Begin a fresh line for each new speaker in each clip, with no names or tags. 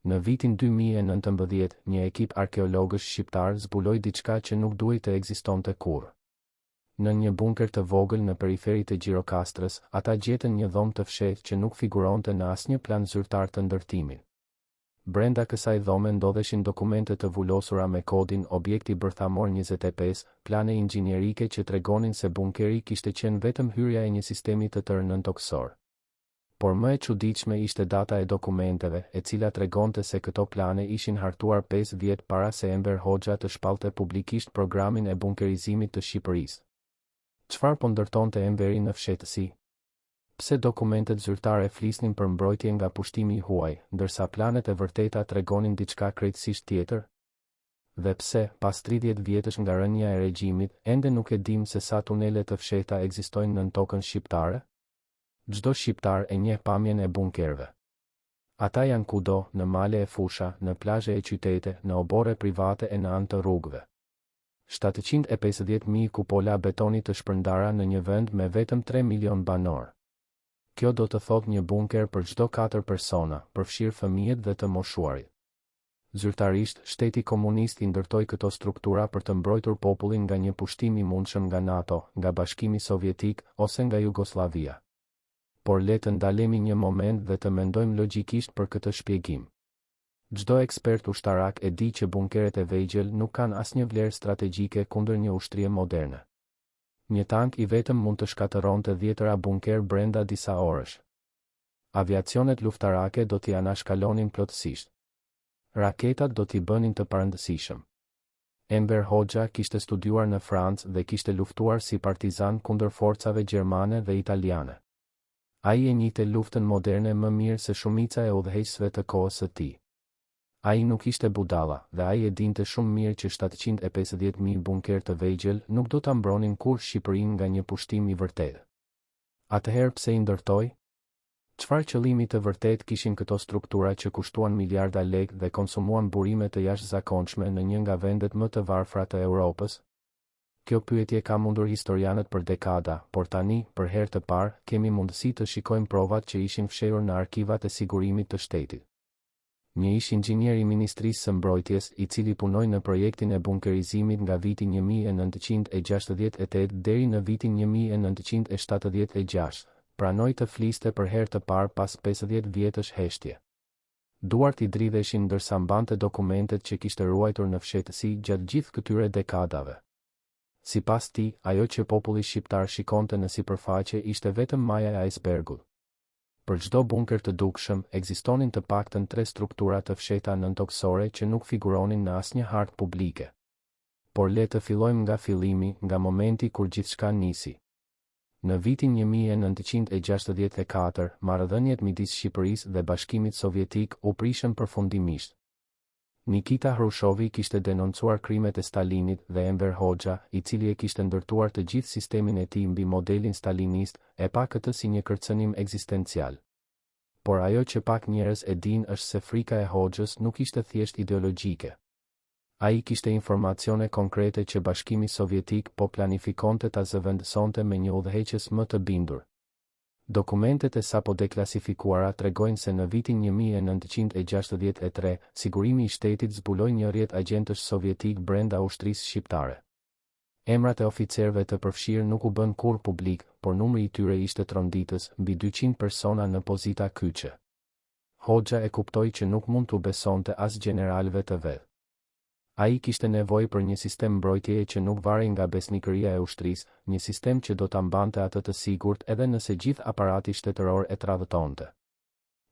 Në vitin 2019, një ekip arkeologësh shqiptar zbuloi diçka që nuk duhej të ekzistonte kurrë. Në një bunker të vogël në periferi të Gjirokastrës, ata gjetën një dhomë të fshehtë që nuk figuronte në asnjë plan zyrtar të ndërtimit. Brenda kësaj dhome ndodheshin dokumente të vullosura me kodin objekti bërthamor 25, plane inxhinierike që tregonin se bunkeri kishte qenë vetëm hyrja e një sistemi të tërë nëntokësor. Por më e çuditshme ishte data e dokumenteve, e cila tregonte se këto plane ishin hartuar 5 vjet para se Enver Hoxha të shpallte publikisht programin e bunkerizimit të Shqipërisë. Çfarë po ndërtonte Enveri në fshehtësi? Pse dokumentet zyrtare flisnin për mbrojtje nga pushtimi i huaj, ndërsa planet e vërteta tregonin diçka krejtësisht tjetër? Dhe pse, pas 30 vjetësh nga rënja e regjimit, ende nuk e dim se sa tunele të fshehta ekzistojnë nën tokën shqiptare? Çdo shqiptar e njeh pamjen e bunkerëve. Ata janë kudo, në male e fusha, në plazhe e qytete, në obore private e në anë të rrugëve. 750.000 kupola betoni të shpërndara në një vend me vetëm 3 milion banor. Kjo do të thotë një bunker për çdo 4 persona, përfshirë fëmijët dhe të moshuarit. Zyrtarisht, shteti komunist i ndërtoi këto struktura për të mbrojtur popullin nga një pushtim i mundshëm nga NATO, nga Bashkimi Sovjetik ose nga Jugoslavia. Por le të ndalemi një moment dhe të mendojmë logjikisht për këtë shpjegim. Çdo ekspert ushtarak e di që bunkeret e vegjël nuk kanë asnjë vlerë strategjike kundër një ushtrie moderne. Një tank i vetëm mund të shkatëronte 10 bunker brenda disa orësh. Aviacionet luftarake do t'i anashkalonin plotësisht. Raketat do t'i bënin të parëndësishëm. Enver Hoxha kishte studiuar në Francë dhe kishte luftuar si partizan kundër forcave gjermane dhe italiane. Ai e njihte luftën moderne më mirë se shumica e udhëheqësve të kohës së tij. Ai nuk ishte budalla dhe ai e dinte shumë mirë që 750.000 bunker të vegjël nuk do ta mbronin kurrë Shqipërinë nga një pushtim i vërtetë. Atëherë pse i ndërtoi? Çfarë qëllimi të vërtet kishin këto struktura që kushtuan miliarda lekë dhe konsumuan burime të jashtëzakonshme në një nga vendet më të varfra të Europës? Kjo pyetje ka mundur historianët për dekada, por tani, për herë të parë, kemi mundësi të shikojmë provat që ishin fshehur në arkivat e sigurimit të shtetit. Një ish inxhinier i Ministrisë së Mbrojtjes, i cili punoi në projektin e bunkerizimit nga viti 1968 deri në vitin 1976, pranoi të fliste për herë të parë pas 50 vjetësh heshtje. Duart i dridheshin ndërsa mbante dokumentet që kishte ruajtur në fshehtësi gjatë gjithë këtyre dekadave. Sipas tij, ajo që populli shqiptar shikonte në sipërfaqe ishte vetëm maja e icebergut. Për çdo bunker të dukshëm, ekzistonin të paktën 3 struktura të fshehta nëntokësore që nuk figuronin në asnjë hartë publike. Por le të fillojmë nga fillimi, nga momenti kur gjithçka nisi. Në vitin 1964, marrëdhëniet midis Shqipërisë dhe Bashkimit Sovjetik u prishën përfundimisht. Nikita Hrushovi kishte denoncuar krimet e Stalinit dhe Enver Hoxha, i cili e kishte ndërtuar të gjithë sistemin e tij mbi modelin stalinist, e pa këtë si një kërcënim ekzistencial. Por ajo që pak njerëz e dinë është se frika e Hoxhës nuk ishte thjesht ideologjike. Ai kishte informacione konkrete që Bashkimi Sovjetik po planifikonte ta zëvendësonte me një udhëheqës më të bindur. Dokumentet e sapo deklasifikuara tregojnë se në vitin 1963, sigurimi i shtetit zbuloi një rrjet agjentësh sovjetik brenda ushtrisë shqiptare. Emrat e oficerëve të përfshirë nuk u bën kurrë publik, por numri i tyre ishte tronditës, mbi 200 persona në pozita kyçe. Hoxha e kuptoi që nuk mund t'u besonte as generalëve të vet. Ai kishte nevojë për një sistem mbrojtjeje që nuk varej nga besnikëria e ushtrisë, një sistem që do ta mbante atë të sigurt edhe nëse gjithë aparati shtetëror e tradhtonte.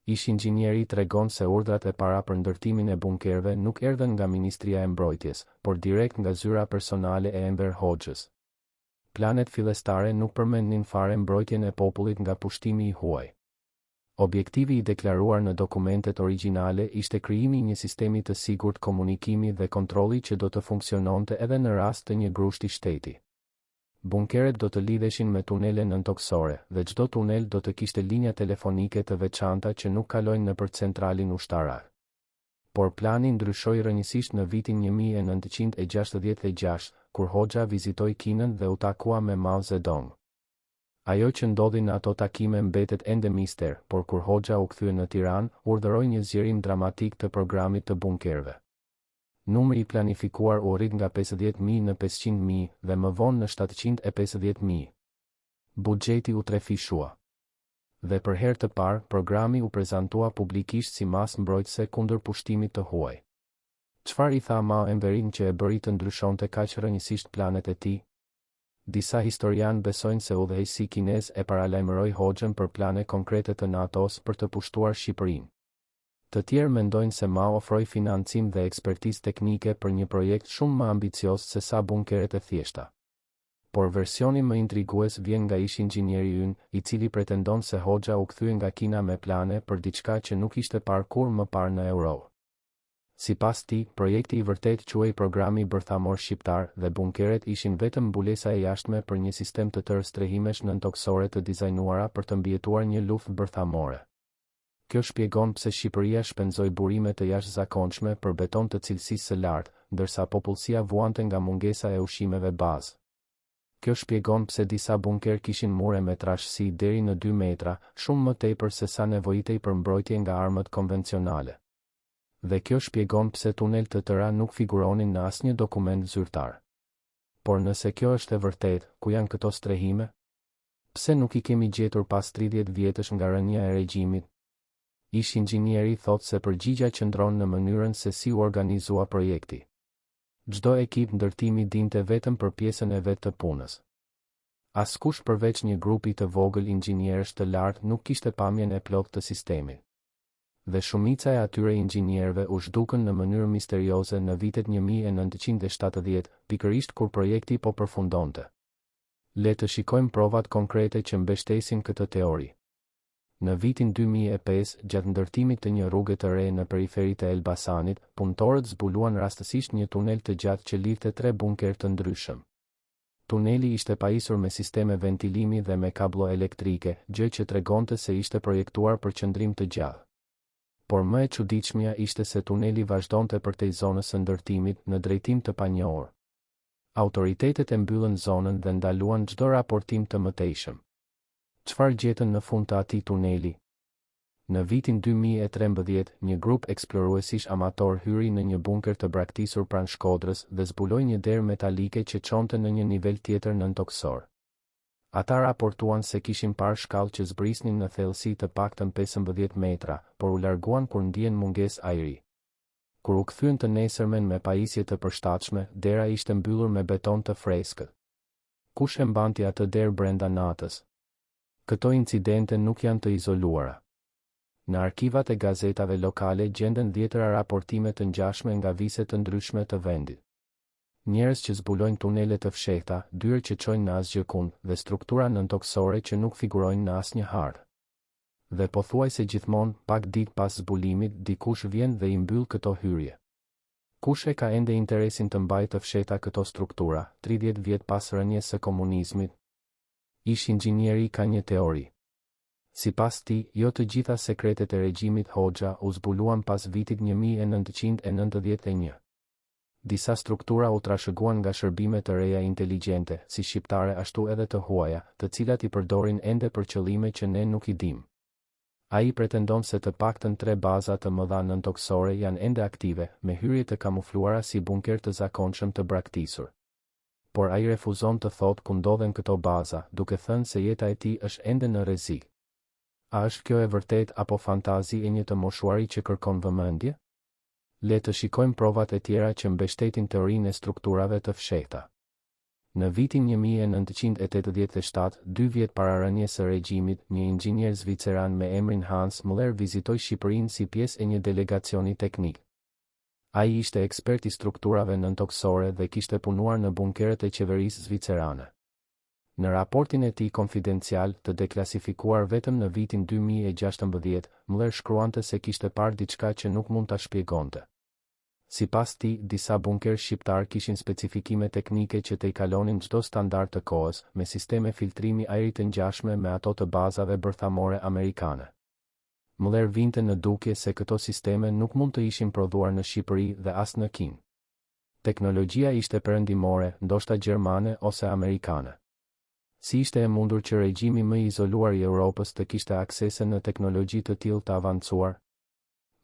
Ish inxhinieri tregon se urdhrat e para për ndërtimin e bunkerëve nuk erdhën nga Ministria e Mbrojtjes, por direkt nga zyra personale e Enver Hoxhës. Planet fillestare nuk përmendnin fare mbrojtjen e popullit nga pushtimi i huaj. Objektivi i deklaruar në dokumentet origjinale ishte krijimi i një sistemi të sigurt komunikimi dhe kontrolli që do të funksiononte edhe në rast të një grushti shteti. Bunkeret do të lidheshin me tunele nëntokësore dhe çdo tunel do të kishte linja telefonike të veçanta që nuk kalojnë nëpër centralin ushtarak. Por plani ndryshoi rrënjësisht në vitin 1966, kur Hoxha vizitoi Kinën dhe u takua me Mao Zedong. Ajo që ndodhi në ato takime mbetet ende mister, por kur Hoxha u kthye në Tiranë, urdhëroi një zgjerim dramatik të programit të bunkerëve. Numri i planifikuar u rrit nga 50.000 në 500.000 dhe më vonë në 750.000. Buxheti u trefishua. Dhe për herë të parë, programi u prezantua publikisht si masë mbrojtëse kundër pushtimit të huaj. Çfarë i tha Mao Enverin që e bëri të ndryshonte kaq rrënjësisht planet e tij? Disa historianë besojnë se udhëheqësi kinez e paralajmëroi Hoxhën për plane konkrete të NATO-s për të pushtuar Shqipërinë. Të tjerë mendojnë se Mao ofroi financim dhe ekspertizë teknike për një projekt shumë më ambicioz se sa bunkeret e thjeshta. Por versioni më intrigues vjen nga ish-inxhinieri ynë, i cili pretendon se Hoxha u kthye nga Kina me plane për diçka që nuk ishte parë kurrë më parë në Europë. Sipas tij, projekti i vërtet quhej Programi Bërthamor Shqiptar dhe bunkeret ishin vetëm mbulesa e jashtme për një sistem të tërë strehimesh nëntoksore të dizajnuara për të mbijetuar një luftë bërthamore. Kjo shpjegon pse Shqipëria shpenzoi burime të jashtëzakonshme për beton të cilësisë së lartë, ndërsa popullsia vuante nga mungesa e ushqimeve bazë. Kjo shpjegon pse disa bunker kishin mure me trashësi deri në 2 metra, shumë më tepër se sa nevojitej për mbrojtje nga armët konvencionale. Dhe kjo shpjegon pse tunel të tëra nuk figuronin në asnjë dokument zyrtar. Por nëse kjo është e vërtetë, ku janë këto strehime? Pse nuk i kemi gjetur pas 30 vjetësh nga rënia e regjimit? Ish-inxhinieri thotë se përgjigjja qëndron në mënyrën se si u organizua projekti. Çdo ekip ndërtimi dinte vetëm për pjesën e vet të punës. Askush përveç një grupi të vogël inxhinierësh të lartë nuk kishte pamjen e plotë të sistemit. Dhe shumica e atyre inxhinierëve u zhdukën në mënyrë misterioze në vitet 1970, pikërisht kur projekti po përfundonte. Le të shikojmë provat konkrete që mbështesin këtë teori. Në vitin 2005, gjatë ndërtimit të një rruge të re në periferitë e Elbasanit, punëtorët zbuluan rastësisht një tunel të gjatë që lidhte 3 bunker të ndryshëm. Tuneli ishte pajisur me sisteme ventilimi dhe me kablo elektrike, gjë që tregonte se ishte projektuar për qëndrim të gjatë. Por më e çuditshmja ishte se tuneli vazhdonte përtej zonës së ndërtimit në drejtim të panjohur. Autoritetet e mbyllën zonën dhe ndaluan çdo raportim të mëtejshëm. Çfarë gjetën në fund të atij tuneli? Në vitin 2013, një grup eksploruesish amator hyri në një bunker të braktisur pranë Shkodrës dhe zbuloi një derë metalike që çonte në një nivel tjetër nëntoksor. Ata raportuan se kishin parë shkallë që zbrisnin në thellësi të paktën 15 metra, por u larguan kur ndjen mungesë ajri. Kur u kthyen të nesërmen me pajisje të përshtatshme, dera ishte mbyllur me beton të freskët. Kush e mbanti atë derë brenda natës? Këto incidente nuk janë të izoluara. Në arkivat e gazetave lokale gjenden 10 raportime të ngjashme nga vise të ndryshme të vendit. Njerëz që zbulojnë tunele të fshehta, dyrë që çojnë në asgjëkund dhe struktura nëntoksore që nuk figurojnë në asnjë hartë. Dhe pothuajse gjithmonë, pak ditë pas zbulimit, dikush vjen dhe i mbyll këto hyrje. Kush e ka ende interesin të mbajë të fshehta këto struktura, 30 vjet pas rënies së komunizmit? Ish-inxhinieri ka një teori. Sipas tij, jo të gjitha sekretet e regjimit Hoxha u zbuluan pas vitit 1991. Disa struktura u trashëguan nga shërbime të reja inteligjente, si shqiptare ashtu edhe të huaja, të cilat i përdorin ende për qëllime që ne nuk i dim. Ai pretendon se të paktën 3 baza të mëdha nëntoksore janë ende aktive, me hyrje të kamufluara si bunker të zakonshëm të braktisur. Por ai refuzon të thotë ku ndodhen këto baza, duke thënë se jeta e tij është ende në rrezik. A është kjo e vërtet apo fantazi e një të moshuari që kërkon vëmendje? Le të shikojmë provat e tjera që mbështetin teorinë e strukturave të fshehta. Në vitin 1987, 2 vjet para rënies së regjimit, një inxhinier zviceran me emrin Hans Müller vizitoi Shqipërinë si pjesë e një delegacioni teknik. Ai ishte ekspert i strukturave nëntoksore dhe kishte punuar në bunkeret e qeverisë zvicerane. Në raportin e tij konfidencial, të deklasifikuar vetëm në vitin 2016, Müller shkruante se kishte parë diçka që nuk mund ta shpjegonte. Sipas tij, disa bunker shqiptar kishin specifikime teknike që të i kalonin çdo standard të kohës, me sisteme filtrimi ajri të ngjashme me ato të bazave bërthamore amerikane. Müller vinte në dukje se këto sisteme nuk mund të ishin prodhuar në Shqipëri dhe as në Kinë. Teknologjia ishte perëndimore, ndoshta gjermane ose amerikane. Si ishte e mundur që regjimi më i izoluar i Europës të kishte aksese në teknologji të tillë të avancuar?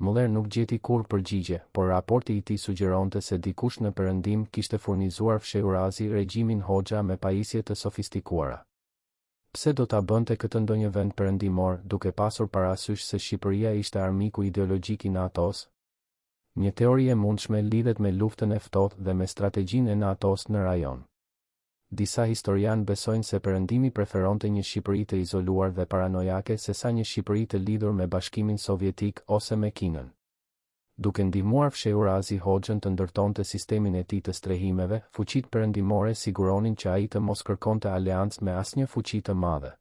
Muller nuk gjeti kur përgjigje, por raporti i tij sugjeronte se dikush në Perëndim kishte furnizuar fshehurazi regjimin Hoxha me pajisje të sofistikuara. Pse do ta bënte këtë ndonjë vend perëndimor, duke pasur parasysh se Shqipëria ishte armiku ideologjik i NATO-s? Një teori e mundshme lidhet me luftën e ftohtë dhe me strategjinë e NATO-s në rajon. Disa historian besojnë se Perëndimi preferonte një Shqipëri të izoluar dhe paranojake sesa një Shqipëri të lidhur me Bashkimin Sovjetik ose me Kinën. Duke ndihmuar fshehurazi Hoxhën të ndërtonte sistemin e tij të strehimeve, fuqitë perëndimore siguronin që ai të mos kërkonte aleancë me asnjë fuqi të madhe.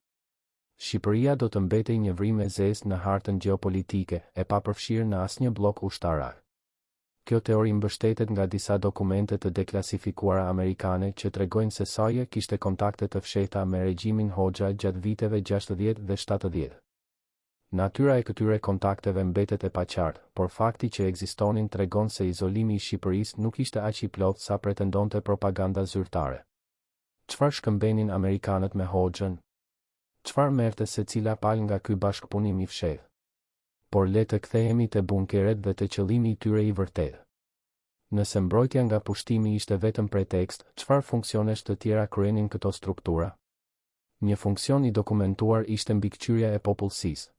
Shqipëria do të mbetej një vrim e zezë në hartën gjeopolitike, e papërfshirë në asnjë blok ushtarak. Kjo teori mbështetet nga disa dokumente të deklasifikuara amerikane që tregojnë se SAE kishte kontakte të fshehta me regjimin Hoxha gjatë viteve 60 dhe 70. Natyra e këtyre kontakteve mbetet e paqartë, por fakti që ekzistonin tregon se izolimi i Shqipërisë nuk ishte aq i plotë sa pretendonte propaganda zyrtare. Çfarë shkëmbenin amerikanët me Hoxhën? Çfarë merrte secila palë nga ky bashkëpunim i fshehtë? Por le të kthehemi te bunkeret dhe te qëllimi i tyre i vërtetë. Nëse mbrojtja nga pushtimi ishte vetëm pretekst, çfarë funksionesh të tjera kryenin këto struktura? Një funksion i dokumentuar ishte mbikëqyrja e popullsisë.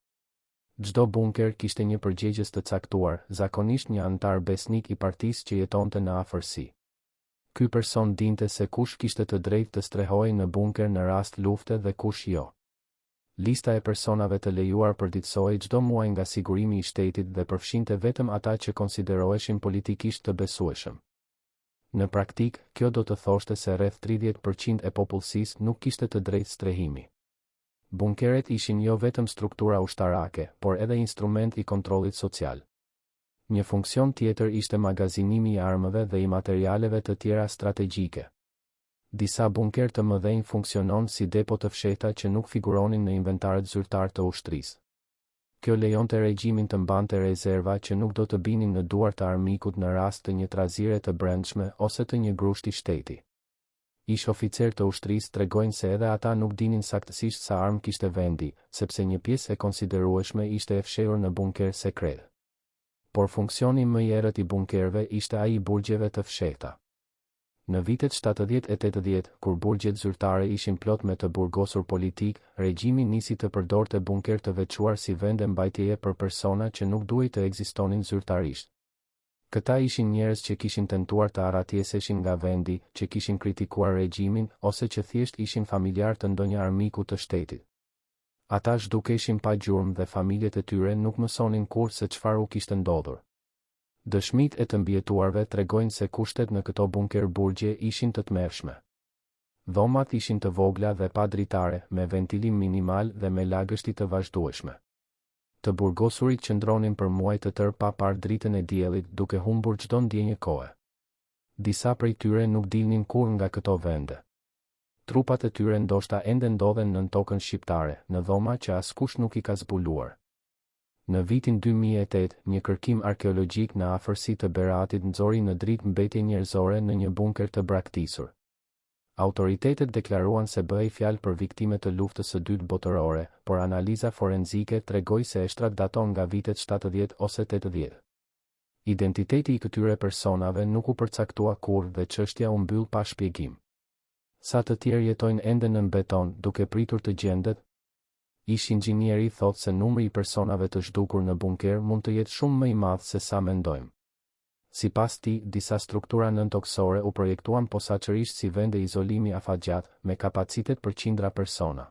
Çdo bunker kishte një përgjegjës të caktuar, zakonisht një antar besnik i partisë që jetonte në afërsi. Ky person dinte se kush kishte të drejtë të strehojë në bunker në rast lufte dhe kush jo. Lista e personave të lejuar përditësohej çdo muaj nga sigurimi i shtetit dhe përfshinte vetëm ata që konsideroheshin politikisht të besueshëm. Në praktik, kjo do të thoshte se rreth 30% e popullsisë nuk kishte të drejtë strehimi. Bunkeret ishin jo vetëm struktura ushtarake, por edhe instrument i kontrollit social. Një funksion tjetër ishte magazinimi i armëve dhe i materialeve të tjera strategjike. Disa bunker të mëdhenj funksionon si depo të fshehta që nuk figuronin në inventarët zyrtar të ushtrisë. Kjo lejonte regjimin të mbante rezerva që nuk do të binin në duar të armikut në rast të një trazire të brendshme ose të një grushti shteti. Ish oficer të ushtrisë tregojnë se edhe ata nuk dinin saktësisht sa armë kishte vendi, sepse një pjesë e konsiderueshme ishte e fshehur në bunker sekret. Por funksioni më i errët i bunkerëve ishte ai i burgjeve të fshehta. Në vitet 70 e 80, kur burgjet zyrtare ishin plot me të burgosur politik, regjimi nisi të përdorte bunker të veçuar si vende mbajtjeje për persona që nuk duhej të ekzistonin zyrtarisht. Këta ishin njerëz që kishin tentuar të arratjeseshin nga vendi, që kishin kritikuar regjimin, ose që thjesht ishin familjar të ndonjë armiku të shtetit. Ata zhdukeshin pa gjurmë dhe familjet e tyre nuk mësonin kurrë se çfarë u kishte ndodhur. Dëshmit e të mbjetuarve tregojnë se kushtet në këto bunker burgje ishin të tmerrshme. Dhomat ishin të vogla dhe pa dritare, me ventilim minimal dhe me lagështi të vazhdueshme. Të burgosurit qëndronin për muaj të tërë pa parë dritën e diellit, duke humbur çdo ndjenjë kohe. Disa prej tyre nuk dilnin kurrë nga këto vende. Trupat e tyre ndoshta ende ndodhen nën tokën shqiptare, në dhoma që askush nuk i ka zbuluar. Në vitin 2008, një kërkim arkeologjik në afërsi të Beratit nxori në dritë mbetje njerëzore në një bunker të braktisur. Autoritetet deklaruan se bëhej fjalë për viktime të luftës së dytë botërore, por analiza forenzike tregoi se eshtrat daton nga vitet 70 ose 80. Identiteti i këtyre personave nuk u përcaktua kurrë dhe çështja u mbyll pa shpjegim. Sa të tjerë jetojnë ende nën beton, duke pritur të gjendet? Ish inxhinieri thotë se numri i personave të zhdukur në bunker mund të jetë shumë më i madh se sa mendojmë. Sipas tij, disa struktura nëntoksore u projektuan posaçërisht si vende izolimi afatgjat, me kapacitet për qindra persona.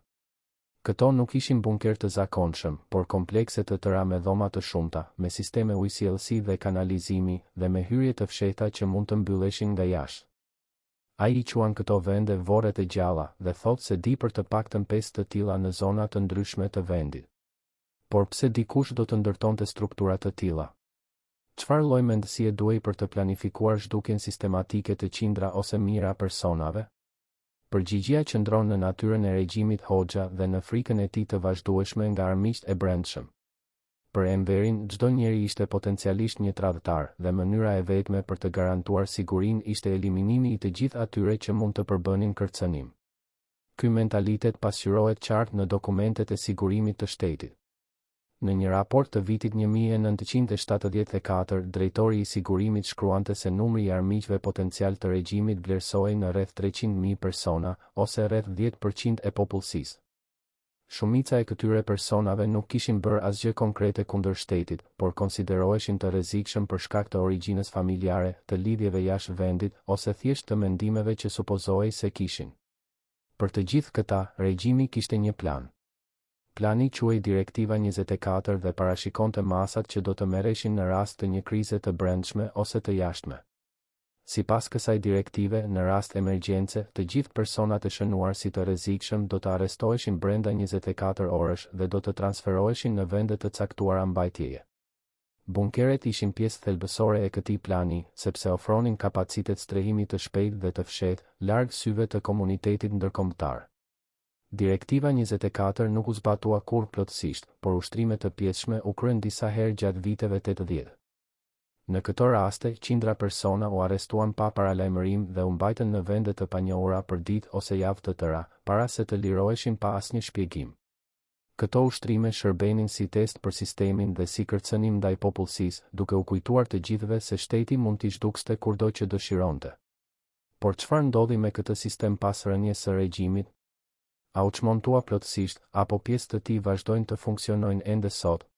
Këto nuk ishin bunker të zakonshëm, por komplekse të tëra me dhoma të shumta, me sisteme ujësjellësi dhe kanalizimi, dhe me hyrje të fshehta që mund të mbylleshin nga jashtë. Ai i quan këto vende Vorret e gjalla dhe thotë se di për të paktën 5 të tilla në zona të ndryshme të vendit. Por pse dikush do të ndërtonte struktura të tilla? Çfarë lloj mendësie duhej për të planifikuar zhdukjen sistematike të qindra ose mijëra personave? Përgjigjja qëndron në natyrën e regjimit Hoxha dhe në frikën e tij të vazhdueshme nga armiqt e brendshëm. Për Enverin, çdo njeri ishte potencialisht një tradhtar dhe mënyra e vetme për të garantuar sigurinë ishte eliminimi i të gjithë atyre që mund të përbënin kërcënim. ky mentalitet pasqyrohet qartë në dokumentet e sigurimit të shtetit. Në një raport të vitit 1974, drejtori i sigurimit shkruante se numri i armiqve potencial të regjimit vlerësohej në rreth 300.000 persona, ose rreth 10% e popullsisë. Shumica e këtyre personave nuk kishin bërë asgjë konkrete kundër shtetit, por konsideroheshin të rrezikshëm për shkak të origjinës familjare, të lidhjeve jashtë vendit, ose thjesht të mendimeve që supozohej se kishin. Për të gjithë këta, regjimi kishte një plan. Plani quhej Direktiva 24 dhe parashikonte masat që do të merreshin në rast të një krize të brendshme ose të jashtme. Sipas kësaj direktive, në rast emergjence, të gjithë personat e shënuar si të rrezikshëm do të arrestoheshin brenda 24 orësh dhe do të transferoheshin në vende të caktuara mbajtjeje. Bunkeret ishin pjesë thelbësore e këtij plani, sepse ofronin kapacitet strehimi të shpejtë dhe të fshehtë, larg syve të komunitetit ndërkombëtar. Direktiva 24 nuk u zbatua kurrë plotësisht, por ushtrime të pjesshme u kryen disa herë gjatë viteve 80. Në këto raste, qindra persona u arrestuan pa paralajmërim dhe u mbajtën në vende të panjohura për ditë ose javë të tëra, para se të liroheshin pa asnjë shpjegim. Këto ushtrime shërbenin si test për sistemin dhe si kërcënim ndaj popullsisë, duke u kujtuar të gjithëve se shteti mund t'i zhdukste kurdo që dëshironte. Por çfarë ndodhi me këtë sistem pas rënies së regjimit? A u çmontua plotësisht, apo pjesë të tij vazhdojnë të funksionojnë ende sot?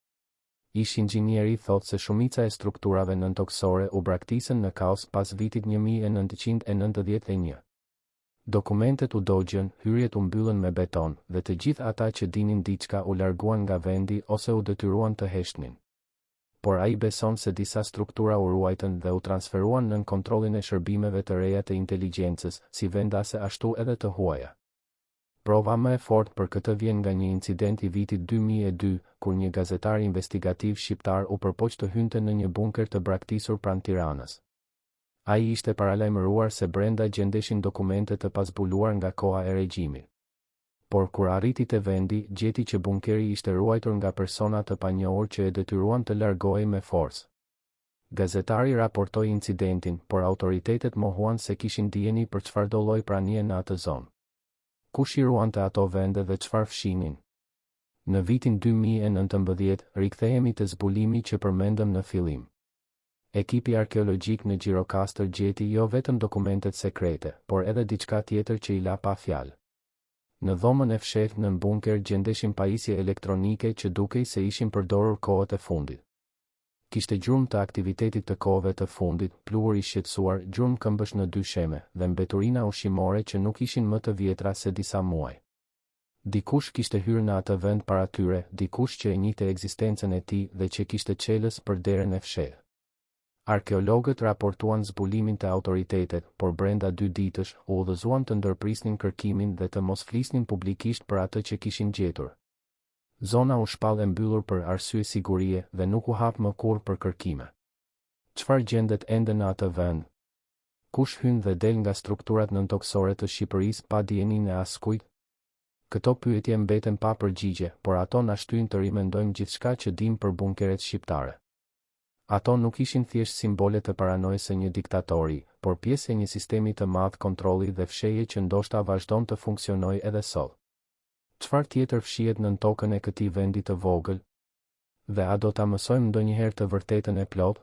Ish inxhinieri thotë se shumica e strukturave nëntoksore u braktisën në kaos pas vitit 1991. Dokumentet u dogjën, hyrjet u mbyllën me beton, dhe të gjithë ata që dinin diçka u larguan nga vendi ose u detyruan të heshtnin. Por ai beson se disa struktura u ruajtën dhe u transferuan nën kontrollin e shërbimeve të reja të inteligjencës, si vendase ashtu edhe të huaja. Prova më e fortë për këtë vjen nga një incident i vitit 2002, kur një gazetar investigativ shqiptar u përpoq të hynte në një bunker të braktisur pranë Tiranës. Ai ishte paralajmëruar se brenda gjendeshin dokumente të pazbuluar nga koha e regjimit. Por kur arriti te vendi, gjeti që bunkeri ishte ruajtur nga persona të panjohur që e detyruan të largohej me forcë. Gazetari raportoi incidentin, por autoritetet mohuan se kishin dijeni për çfarëdo lloj pranie në atë zonë. Kush i ruante ato vende dhe çfarë fshinin? Në vitin 2019, rikthehemi te zbulimi që përmendëm në fillim. Ekipi arkeologjik në Gjirokastër gjeti jo vetëm dokumentet sekrete, por edhe diçka tjetër që i la pa fjalë. Në dhomën e fshehtë nën bunker gjendeshin pajisje elektronike që dukej se ishin përdorur kohët e fundit. Kishte gjurmë të aktivitetit të kohëve të fundit, pluhur i shqetësuar, gjurmë këmbësh në dysheme, dhe mbeturina ushqimore që nuk ishin më të vjetra se disa muaj. Dikush kishte hyrë në atë vend para tyre, dikush që e njihte ekzistencën e tij dhe që kishte çelës për derën e fshehtë. Arkeologët raportuan zbulimin te autoritetet, por brenda 2 ditësh u udhëzuan të ndërprisnin kërkimin dhe të mos flisnin publikisht për atë që kishin gjetur. Zona u shpall e mbyllur për arsye sigurie dhe nuk u hap më kurrë për kërkime. Çfarë gjendet ende në atë vend? Kush hyn dhe del nga strukturat nëntoksore të Shqipërisë pa dijeninë e askujt? Këto pyetje mbeten pa përgjigje, por ato na shtyn të rimendojmë gjithçka që dim për bunkeret shqiptare. Ato nuk ishin thjesht simbole të paranojës së një diktatori, por pjesë e një sistemi të madh kontrolli dhe fshehje që ndoshta vazhdon të funksionojë edhe sot. Çfarë tjetër fshihet nën tokën e këtij vendi të vogël? Dhe a do ta mësojmë ndonjëherë të vërtetën e plotë?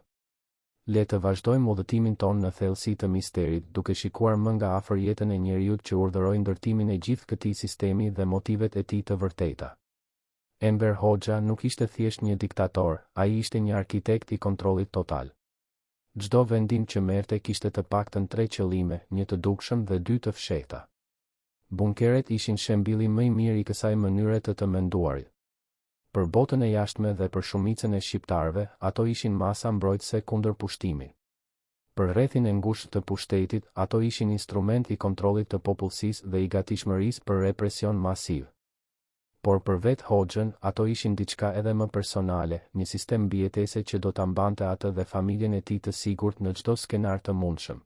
Le të vazhdojmë udhëtimin tonë në thellësi të misterit, duke shikuar më nga afër jetën e njeriut që urdhëroi ndërtimin e gjithë këtij sistemi dhe motivet e tij të vërteta. Enver Hoxha nuk ishte thjesht një diktator, ai ishte një arkitekt i kontrollit total. Çdo vendim që merrte kishte të paktën 3 qëllime, një të dukshëm dhe 2 të fshehta. Bunkeret ishin shembili më i mirë i kësaj mënyre të menduarit. Për botën e jashtme dhe për shumicën e shqiptarëve, ato ishin masa mbrojtëse kundër pushtimit. Për rrethin e ngushtë të pushtetit, ato ishin instrument i kontrollit të popullsisë dhe i gatishmërisë për represion masiv. Por për vetë Hoxhën, ato ishin diçka edhe më personale, një sistem mbijetese që do ta mbante atë dhe familjen e tij të sigurt në çdo skenar të mundshëm.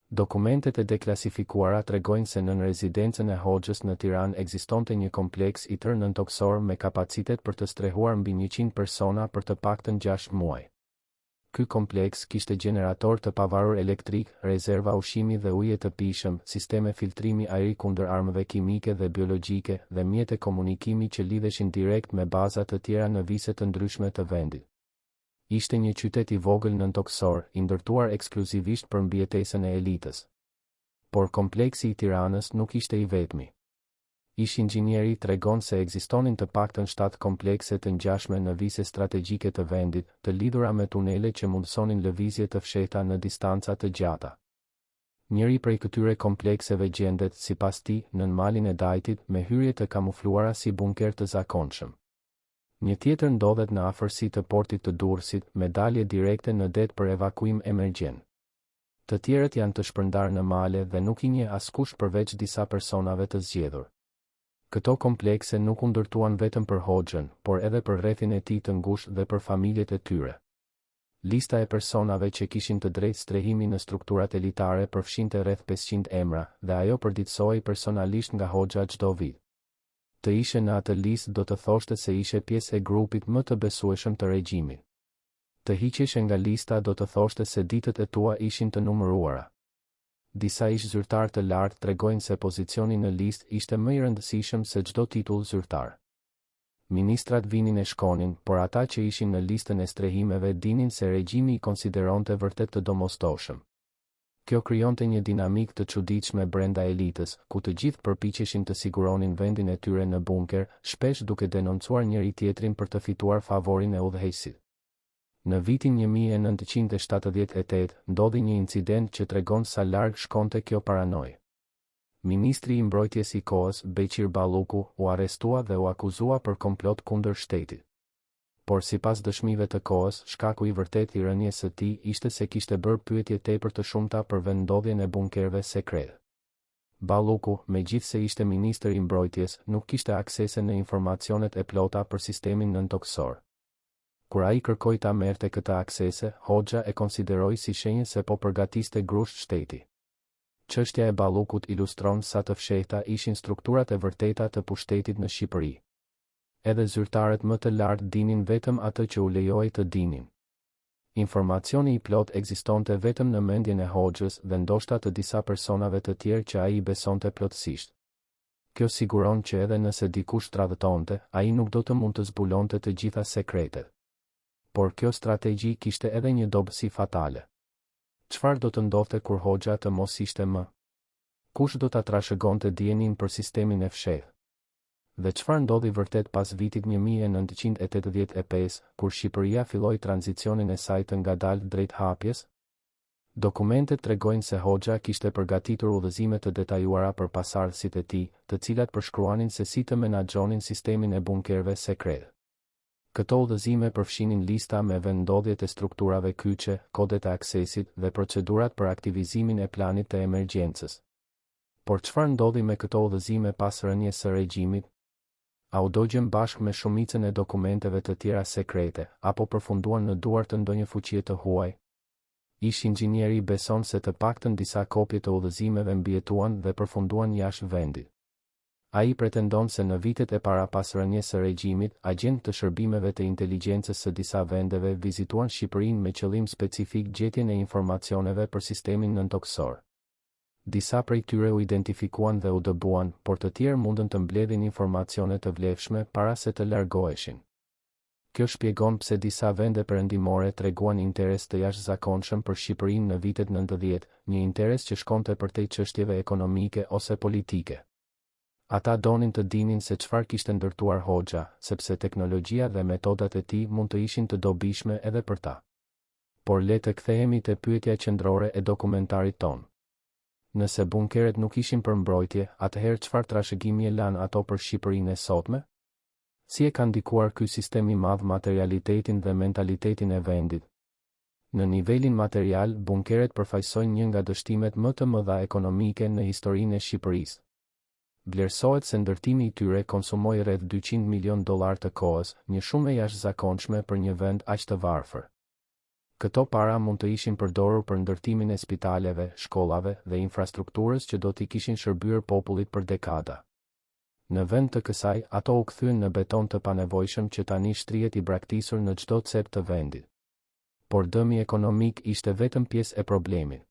Dokumentet e deklasifikuara tregojnë se nën rezidencën e Hoxhës në Tiranë ekzistonte një kompleks i tërë nëntoksor me kapacitet për të strehuar mbi 100 persona për të paktën 6 muaj. Ky kompleks kishte gjenerator të pavarur elektrik, rezerva ushqimi dhe uje të pijshëm, sisteme filtrimi ajri kundër armëve kimike dhe biologjike dhe mjete komunikimi që lidheshin direkt me baza të tjera në vise të ndryshme të vendit. Ishte një qytet i vogël nëntoksor, i ndërtuar ekskluzivisht për mbijetesën e elitës. Por kompleksi i Tiranës nuk ishte i vetmi. Ish inxhinieri tregon se ekzistonin të paktën 7 komplekse të ngjashme në vise strategjike të vendit, të lidhura me tunele që mundësonin lëvizje të fshehta në distanca të gjata. Njëri prej këtyre komplekseve gjendet, sipas tij, nën malin e Dajtit me hyrje të kamufluara si bunker të zakonshëm. Një tjetër ndodhet në afërsi të portit të Durrësit, me dalje direkte në det për evakuim emergjent. Të tjerët janë të shpërndarë në male dhe nuk i njeh askush përveç disa personave të zgjedhur. Këto komplekse nuk u ndërtuan vetëm për Hoxhën, por edhe për rrethin e tij të ngushtë dhe për familjet e tyre. Lista e personave që kishin të drejtë strehimi në strukturat elitare përfshinte rreth 500 emra, dhe ajo përditësohej personalisht nga Hoxha çdo vit. Të ishe në atë listë do të thoshte se ishe pjesë e grupit më të besueshëm të regjimit. Të hiqeshe nga lista do të thoshte se ditët e tua ishin të numëruara. Disa ish zyrtar të lartë tregojnë se pozicioni në listë ishte më i rëndësishëm se çdo titull zyrtar. Ministrat vinin e shkonin, por ata që ishin në listën e strehimeve dinin se regjimi i konsideronte vërtet të domosdoshëm. Kjo krijonte një dinamik të çuditshme brenda elitës, ku të gjithë përpiqeshin të siguronin vendin e tyre në bunker, shpesh duke denoncuar njëri tjetrin për të fituar favorin e udhëheqësit. Në vitin 1978 ndodhi një incident që tregon sa larg shkonte kjo paranojë. Ministri i mbrojtjes i kohës, Beqir Balluku, u arrestua dhe u akuzua për komplot kundër shtetit. Por sipas dëshmive të kohës, shkaku i vërtet i rënies së tij ishte se kishte bërë pyetje tepër të shumta për vendndodhjen e bunkerëve sekret. Balluku, megjithse ishte ministër i mbrojtjes, nuk kishte aksese në informacionet e plota për sistemin nëntoksor. Kur ai kërkoi ta merrte këtë aksese, Hoxha e konsideroi si shenjë se po përgatiste grusht shteti. Çështja e Ballukut ilustron sa të fshehta ishin strukturat e vërteta të pushtetit në Shqipëri. Edhe zyrtarët më të lartë dinin vetëm atë që u lejohej të dinin. Informacioni i plot ekzistonte vetëm në mendjen e Hoxhës dhe ndoshta të disa personave të tjerë që ai i besonte plotësisht. Kjo siguron që edhe nëse dikush tradhtonte, ai nuk do të mund të zbulonte të gjitha sekretet. Por kjo strategji kishte edhe një dobësi fatale. Çfarë do të ndodhte kur Hoxha të mos ishte më? Kush do ta trashëgonte dijenin për sistemin e fshehtë? Dhe çfarë ndodhi vërtet pas vitit 1985, kur Shqipëria filloi tranzicionin e saj të ngadalë drejt hapjes? Dokumentet tregojnë se Hoxha kishte përgatitur udhëzime të detajuara për pasardhësit e tij, të cilat përshkruanin se si të menaxhonin sistemin e bunkerëve sekret. Këto udhëzime përfshinin lista me vendndodhjet e strukturave kyçe, kodet e aksesit dhe procedurat për aktivizimin e planit të emergjencës. Por çfarë ndodhi me këto udhëzime pas rënies së regjimit? A u dogjën bashkë me shumicën e dokumenteve të tjera sekrete, apo përfunduan në duar të ndonjë fuqie të huaj? Ish inxhinieri beson se të paktën disa kopje të udhëzimeve mbijetuan dhe përfunduan jashtë vendit. Ai pretendon se në vitet e para pas rënies së regjimit, agjentë të shërbimeve të inteligjencës së disa vendeve vizituan Shqipërinë me qëllim specifik gjetjen e informacioneve për sistemin nëntoksor. Disa prej tyre u identifikuan dhe u dëbuan, por të tjerë mundën të mbledhin informacione të vlefshme para se të largoheshin. Kjo shpjegon pse disa vende perëndimore treguan interes të jashtëzakonshëm për Shqipërinë në vitet 90, një interes që shkonte përtej çështjeve ekonomike ose politike. Ata donin të dinin se çfarë kishte ndërtuar Hoxha, sepse teknologjia dhe metodat e tij mund të ishin të dobishme edhe për ta. Por le të kthehemi te pyetja qendrore e dokumentarit ton. Nëse bunkeret nuk ishin për mbrojtje, atëherë çfarë trashëgimi e lan ato për Shqipërinë e sotme? Si e ka ndikuar ky sistem i madh materialitetin dhe mentalitetin e vendit? Në nivelin material, bunkeret përfaqësojnë një nga dështimet më të mëdha ekonomike në historinë e Shqipërisë. Vlerësohet se ndërtimi i tyre konsumoi rreth $200 milion të kohës, një shumë e jashtëzakonshme për një vend aq të varfër. Këto para mund të ishin përdorur për ndërtimin e spitaleve, shkollave dhe infrastrukturës që do t'i kishin shërbyer popullit për dekada. Në vend të kësaj, ato u kthyen në beton të panevojshëm që tani shtrihet i braktisur në çdo cep të vendit. por dëmi ekonomik ishte vetëm pjesë e problemit.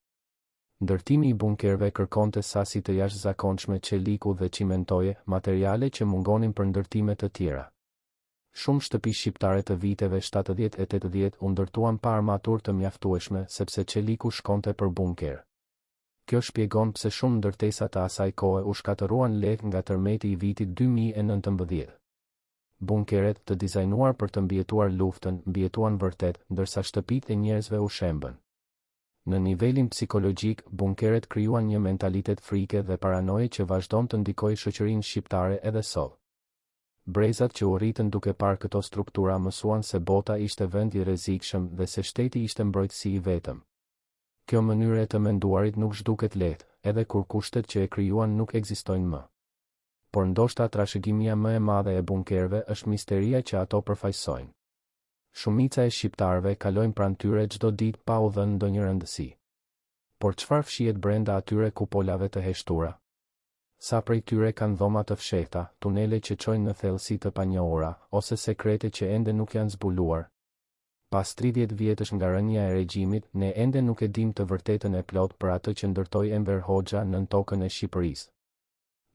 Ndërtimi i bunkerëve kërkonte sasi të jashtëzakonshme çeliku dhe cimentoje, materiale që mungonin për ndërtime të tjera. Shumë shtëpi shqiptare të viteve 70 e 80 u ndërtuan pa armaturë të mjaftueshme sepse çeliku shkonte për bunker. Kjo shpjegon pse shumë ndërtesa të asaj kohe u shkatëruan lehtë nga tërmeti i vitit 2019. Bunkeret të dizajnuar për të mbijetuar luftën, mbijetuan vërtet, ndërsa shtëpitë e njerëzve u shembën. Në nivelin psikologjik, bunkeret krijuan një mentalitet frike dhe paranoje që vazhdon të ndikojë shoqërinë shqiptare edhe sot. Brezat që u rritën duke parë këto struktura mësuan se bota ishte vend i rrezikshëm dhe se shteti ishte mbrojtësi i vetëm. Kjo mënyrë e të menduarit nuk zhduket lehtë, edhe kur kushtet që e krijuan nuk ekzistojnë më. Por ndoshta trashëgimia më e madhe e bunkerëve është misteria që ato përfaqësojnë. Shumica e shqiptarëve kalojnë pranë tyre çdo ditë pa u dhënë ndonjë rëndësi. Por çfarë fshihet brenda atyre kupolave të heshtura? Sa prej tyre kanë dhoma të fshehta, tunele që çojnë në thellësi të panjohura, ose sekrete që ende nuk janë zbuluar? Pas 30 vjetësh nga rënja e regjimit, ne ende nuk e dim të vërtetën e plot për atë që ndërtoi Enver Hoxha nën tokën e Shqipërisë.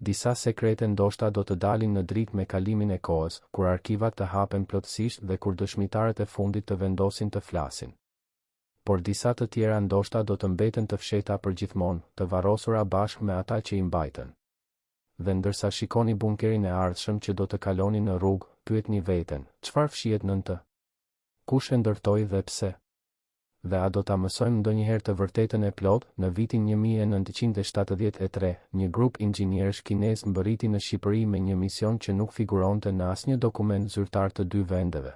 Disa sekrete ndoshta do të dalin në dritë me kalimin e kohës, kur arkivat të hapen plotësisht dhe kur dëshmitarët e fundit të vendosin të flasin. Por disa të tjera ndoshta do të mbeten të fshehta përgjithmonë, të varrosura bashkë me ata që i mbajtën. Dhe ndërsa shikoni bunkerin e ardhshëm që do të kaloni në rrugë, pyetni veten, çfarë fshihet nën të? Kush e ndërtoi dhe pse? Dhe a do ta mësojmë ndonjëherë të vërtetën e plot? Në vitin 1973, një grup inxhinierësh kinez mbërriti në Shqipëri me një mision që nuk figuronte në asnjë dokument zyrtar të dy vendeve.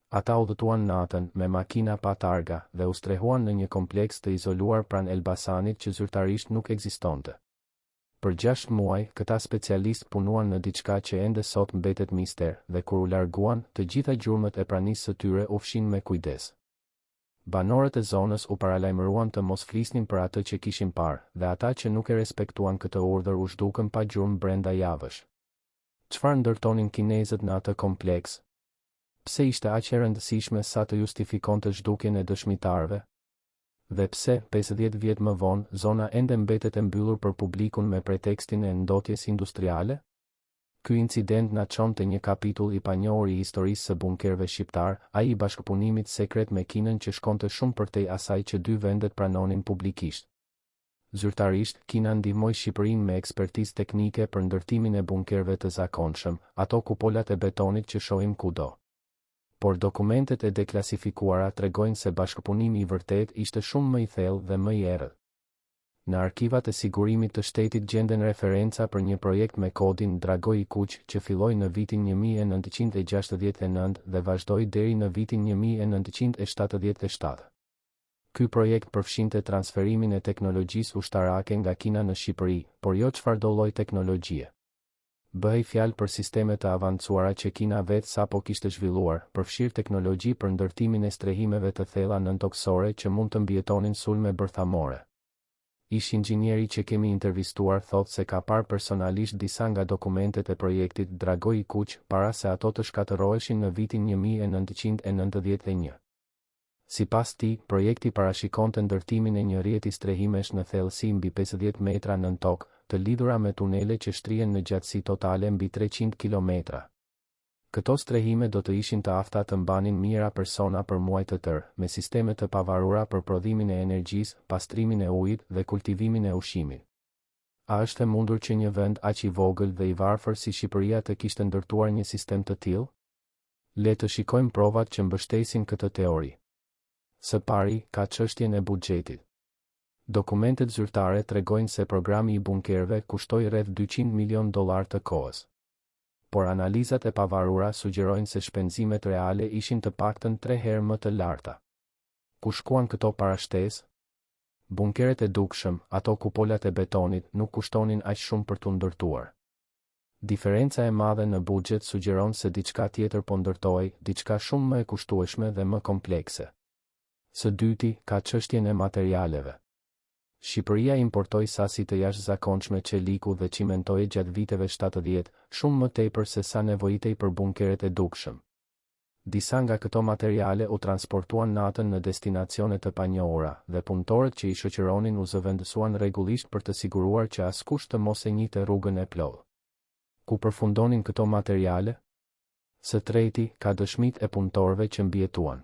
Ata udhëtuan natën me makina pa targa dhe u strehuan në një kompleks të izoluar pranë Elbasanit që zyrtarisht nuk ekzistonte. Për 6 muaj, këta specialistë punuan në diçka që ende sot mbetet mister dhe kur u larguan, të gjitha gjurmët e pranisë së tyre u fshin me kujdes. Banorët e zonës u paralajmëruan të mos flisnin për atë që kishin parë, dhe ata që nuk e respektuan këtë urdhër u zhdukën pa gjurmë brenda javësh. Çfarë ndërtonin kinezët në atë kompleks? Pse ishte aq e rëndësishme sa të justifikonte zhdukjen e dëshmitarëve? Dhe pse, 50 vjet më vonë, zona ende mbetet e mbyllur për publikun me pretekstin e ndotjes industriale? Ky incident na çon te një kapitull i panjohur i historisë së bunkerëve shqiptar, ai i bashkëpunimit sekret me Kinën që shkonte shumë përtej asaj që dy vendet pranonin publikisht. Zyrtarisht, Kina ndihmoi Shqipërinë me ekspertizë teknike për ndërtimin e bunkerëve të zakonshëm, ato kupolat e betonit që shohim kudo. Por dokumentet e deklasifikuara tregojnë se bashkëpunimi i vërtet ishte shumë më i thellë dhe më i errët. Në arkivat e sigurimit të shtetit gjenden referenca për një projekt me kodin Dragoi i Kuq që filloi në vitin 1969 dhe vazhdoi deri në vitin 1977. Ky projekt përfshinte transferimin e teknologjisë ushtarake nga Kina në Shqipëri, por jo çfarëdo lloj teknologjie. Bëhej fjalë për sisteme të avancuara që Kina vetë sapo kishte zhvilluar, përfshirë teknologji për ndërtimin e strehimeve të thella nëntoksore që mund të mbijetonin sulme bërthamore. Ish inxhinieri që kemi intervistuar thotë se ka parë personalisht disa nga dokumentet e projektit Dragoi i Kuq para se ato të shkatërroheshin në vitin 1991. Sipas tij, projekti parashikonte ndërtimin e një rrjeti strehimesh në thellësi mbi 50 metra nën tokë, të lidhura me tunele që shtrihen në gjatësi totale mbi 300 kilometra. Këto strehime do të ishin të afta të mbanin mijëra persona për muaj të tërë, me sisteme të pavarura për prodhimin e energjisë, pastrimin e ujit dhe kultivimin e ushqimit. A është e mundur që një vend aq i vogël dhe i varfër si Shqipëria të kishte ndërtuar një sistem të tillë? Le të shikojmë provat që mbështesin këtë teori. Së pari, ka çështjen e buxhetit. Dokumentet zyrtare tregojnë se programi i bunkerëve kushtoi rreth $200 milion të kohës. Por analizat e pavarura sugjerojnë se shpenzimet reale ishin të paktën 3 herë më të larta. Ku shkuan këto parashtesë? Bunkeret e dukshëm, ato kupolat e betonit, nuk kushtonin aq shumë për t'u ndërtuar. Diferenca e madhe në buxhet sugjeron se diçka tjetër po ndërtohej, diçka shumë më e kushtueshme dhe më komplekse. Së dyti, ka çështjen e materialeve. Shqipëria importoi sasi të jashtëzakonshme çeliku dhe cimentoje gjatë viteve 70, shumë më tepër se sa nevojitej për bunkeret e dukshëm. Disa nga këto materiale u transportuan natën në destinacione të panjohura dhe punëtorët që i shoqëronin u zëvendësuan rregullisht për të siguruar që askush të mos e njihte rrugën e plodh. Ku përfundonin këto materiale? Së treti, ka dëshmit e punëtorëve që mbijetuan.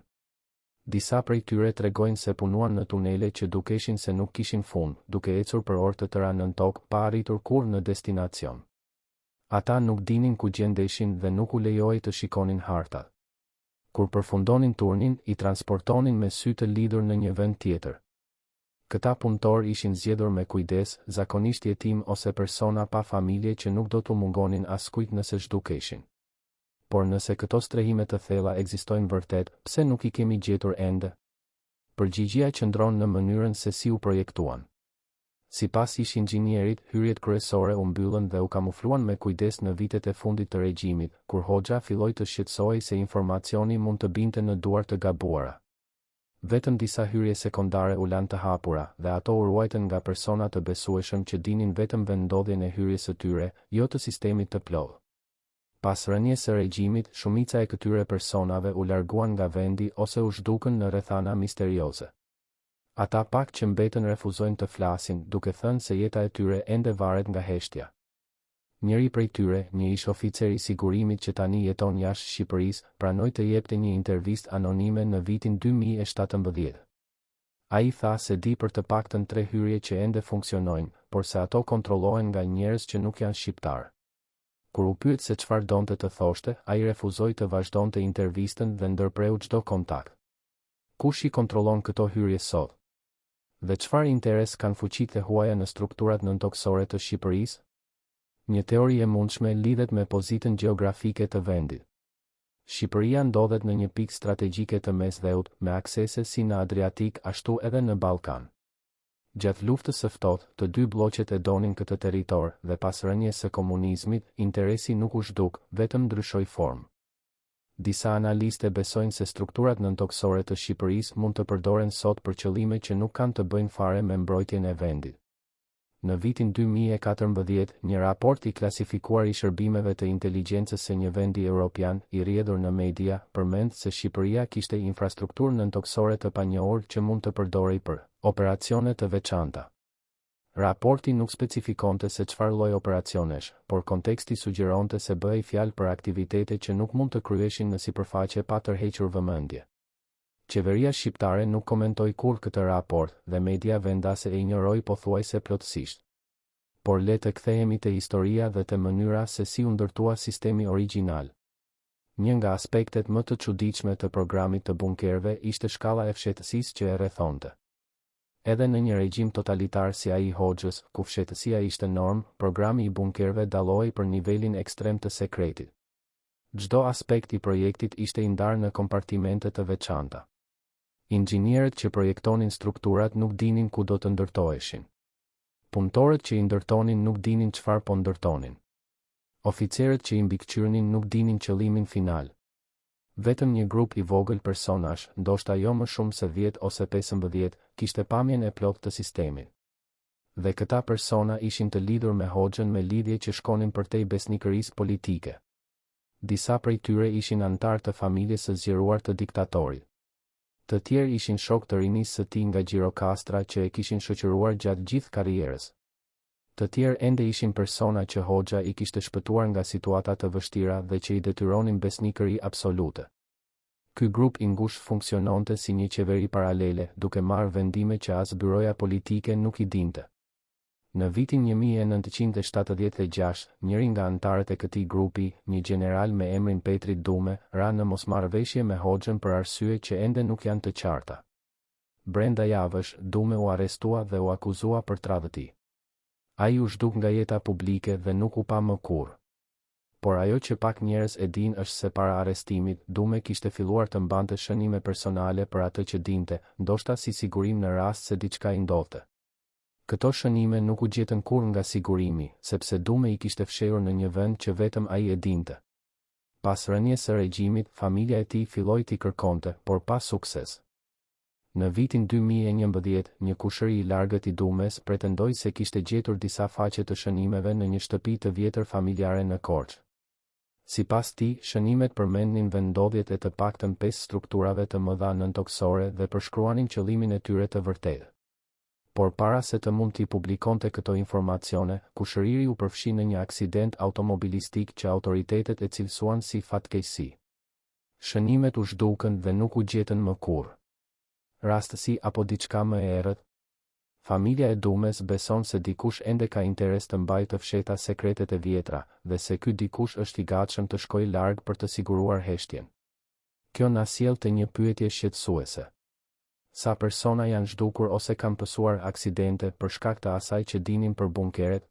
Disa prej tyre tregojnë se punuan në tunele që dukeshin se nuk kishin fund, duke ecur për orë të tëra nën tokë pa arritur kurrë në destinacion. Ata nuk dinin ku gjendeshin dhe nuk u lejohej të shikonin hartat. Kur përfundonin turnin, i transportonin me sy të lidhur në një vend tjetër. Këta punëtor ishin zgjedhur me kujdes, zakonisht jetim ose persona pa familje që nuk do t'u mungonin askujt nëse zhdukeshin. Por nëse këto strehime të thella ekzistojnë vërtet, pse nuk i kemi gjetur ende? Përgjigjia qëndron në mënyrën se si u projektuan. Sipas ish inxhinierit, hyrjet kryesore u mbyllën dhe u kamufluan me kujdes në vitet e fundit të regjimit, kur Hoxha filloi të shqetësohej se informacioni mund të binte në duar të gabuara. Vetëm disa hyrje sekondare u lanë të hapura, dhe ato u ruajtën nga persona të besueshëm që dinin vetëm vendodhjen e hyrjes së tyre, jo të sistemit të plodh. Pas rënies së regjimit, shumica e këtyre personave u larguan nga vendi ose u zhdukën në rrethana misterioze. Ata pak që mbetën refuzojnë të flasin, duke thënë se jeta e tyre ende varet nga heshtja. Njëri prej tyre, një ish oficer i sigurimit që tani jeton jashtë Shqipërisë, pranoi të jepte një intervistë anonime në vitin 2017. Ai tha se di për të paktën 3 hyrje që ende funksionojnë, por se ato kontrollohen nga njerëz që nuk janë shqiptar. Kur u pyet se çfarë donte të thoshte, ai refuzoi të vazhdonte intervistën dhe ndërpreu çdo kontakt. Kush i kontrollon këto hyrje sot? Dhe çfarë interes kanë fuqitë e huaja në strukturat nëntokësore të Shqipërisë? Një teori e mundshme lidhet me pozitën gjeografike të vendit. Shqipëria ndodhet në një pikë strategjike të mesdheut, me aksese si në Adriatik ashtu edhe në Ballkan. Gjatë luftës së ftohtë, të dy bloqet e donin këtë territor dhe pas rënies së komunizmit, interesi nuk u zhduk, vetëm ndryshoi formë. Disa analistë besojnë se strukturat nëntokësore të Shqipërisë mund të përdoren sot për qëllime që nuk kanë të bëjnë fare me mbrojtjen e vendit. Në vitin 2014, një raport i klasifikuar i shërbimeve të inteligjencës së një vendi evropian, i rrjedhur në media, përmend se Shqipëria kishte infrastrukturë nëntokësore të panjohur që mund të përdorej për operacione të veçanta. Raporti nuk specifikonte se çfarë lloj operacionesh, por konteksti sugjeronte se bëhej fjalë për aktivitete që nuk mund të kryeshin në sipërfaqe pa tërhequr vëmendje. Qeveria shqiptare nuk komentoi kurrë këtë raport dhe media vendase e injoroi pothuajse plotësisht. Por le të kthehemi te historia dhe te mënyra se si u ndërtua sistemi origjinal. Një nga aspektet më të çuditshme të programit të bunkerëve ishte shkalla e fshehtësisë që e rrethonte. Edhe në një regjim totalitar si ai i Hoxhës, ku fshehtësia ishte normë, programi i bunkerëve dallohej për nivelin ekstrem të sekretit. Çdo aspekt i projektit ishte i ndarë në kompartimente të veçanta. Inxhinierët që projektonin strukturat nuk dinin ku do të ndërtoheshin. Punëtorët që i ndërtonin nuk dinin çfarë po ndërtonin. Oficerët që i mbikëqyrnin nuk dinin qëllimin final. Vetëm një grup i vogël personash, ndoshta jo më shumë se 10 ose 15, kishte pamjen e plotë të sistemit. Dhe këta persona ishin të lidhur me Hoxhën me lidhje që shkonin përtej besnikërisë politike. Disa prej tyre ishin antar të familjes së zgjeruar të diktatorit. Të tjerë ishin shok të rinisë së tij nga Gjirokastra që e kishin shoqëruar gjatë gjithë karrierës. Të tjerë ende ishin persona që Hoxha i kishte shpëtuar nga situata të vështira dhe që i detyronin besnikëri absolute. Ky grup i ngushtë funksiononte si një qeveri paralele, duke marrë vendime që as byroja politike nuk i dinte. Në vitin 1976, njëri nga antarët e këtij grupi, një general me emrin Petri Dume, ra në mosmarrëveshje me Hoxhën për arsye që ende nuk janë të qarta. Brenda javësh, Dume u arrestua dhe u akuzua për tradhti. Ai u zhduk nga jeta publike dhe nuk u pa më kurrë. Por ajo që pak njerëz e dinë është se para arrestimit, Dume kishte filluar të mbante shënime personale për atë që dinte, ndoshta si sigurim në rast se diçka i ndodhte. Këto shënime nuk u gjetën kurrë nga sigurimi, sepse Dume i kishte fshehur në një vend që vetëm ai e dinte. Pas rënies së regjimit, familja e tij filloi t'i kërkonte, por pa sukses. Në vitin 2011, një kushëri i largët i Dumes pretendoi se kishte gjetur disa faqe të shënimeve në një shtëpi të vjetër familjare në Korçë. Sipas tij, shënimet përmendnin vendodhjet e të paktën 5 strukturave të mëdha nëntoksore dhe përshkruanin qëllimin e tyre të vërtetë. Por para se të mund t'i publikonte këto informacione, kushëriri u përfshi në një aksident automobilistik që autoritetet e cilësuan si fatkeqësi. Shënimet u zhdukën dhe nuk u gjetën më kurrë. Rastësi apo diçka më e errët? Familja e Dumes beson se dikush ende ka interes të mbajë të fshehta sekretet e vjetra dhe se ky dikush është i gatshëm të shkojë larg për të siguruar heshtjen. Kjo na sjell te një pyetje shqetësuese. Sa persona janë zhdukur ose kanë pësuar aksidente për shkak të asaj që dinin për bunkeret?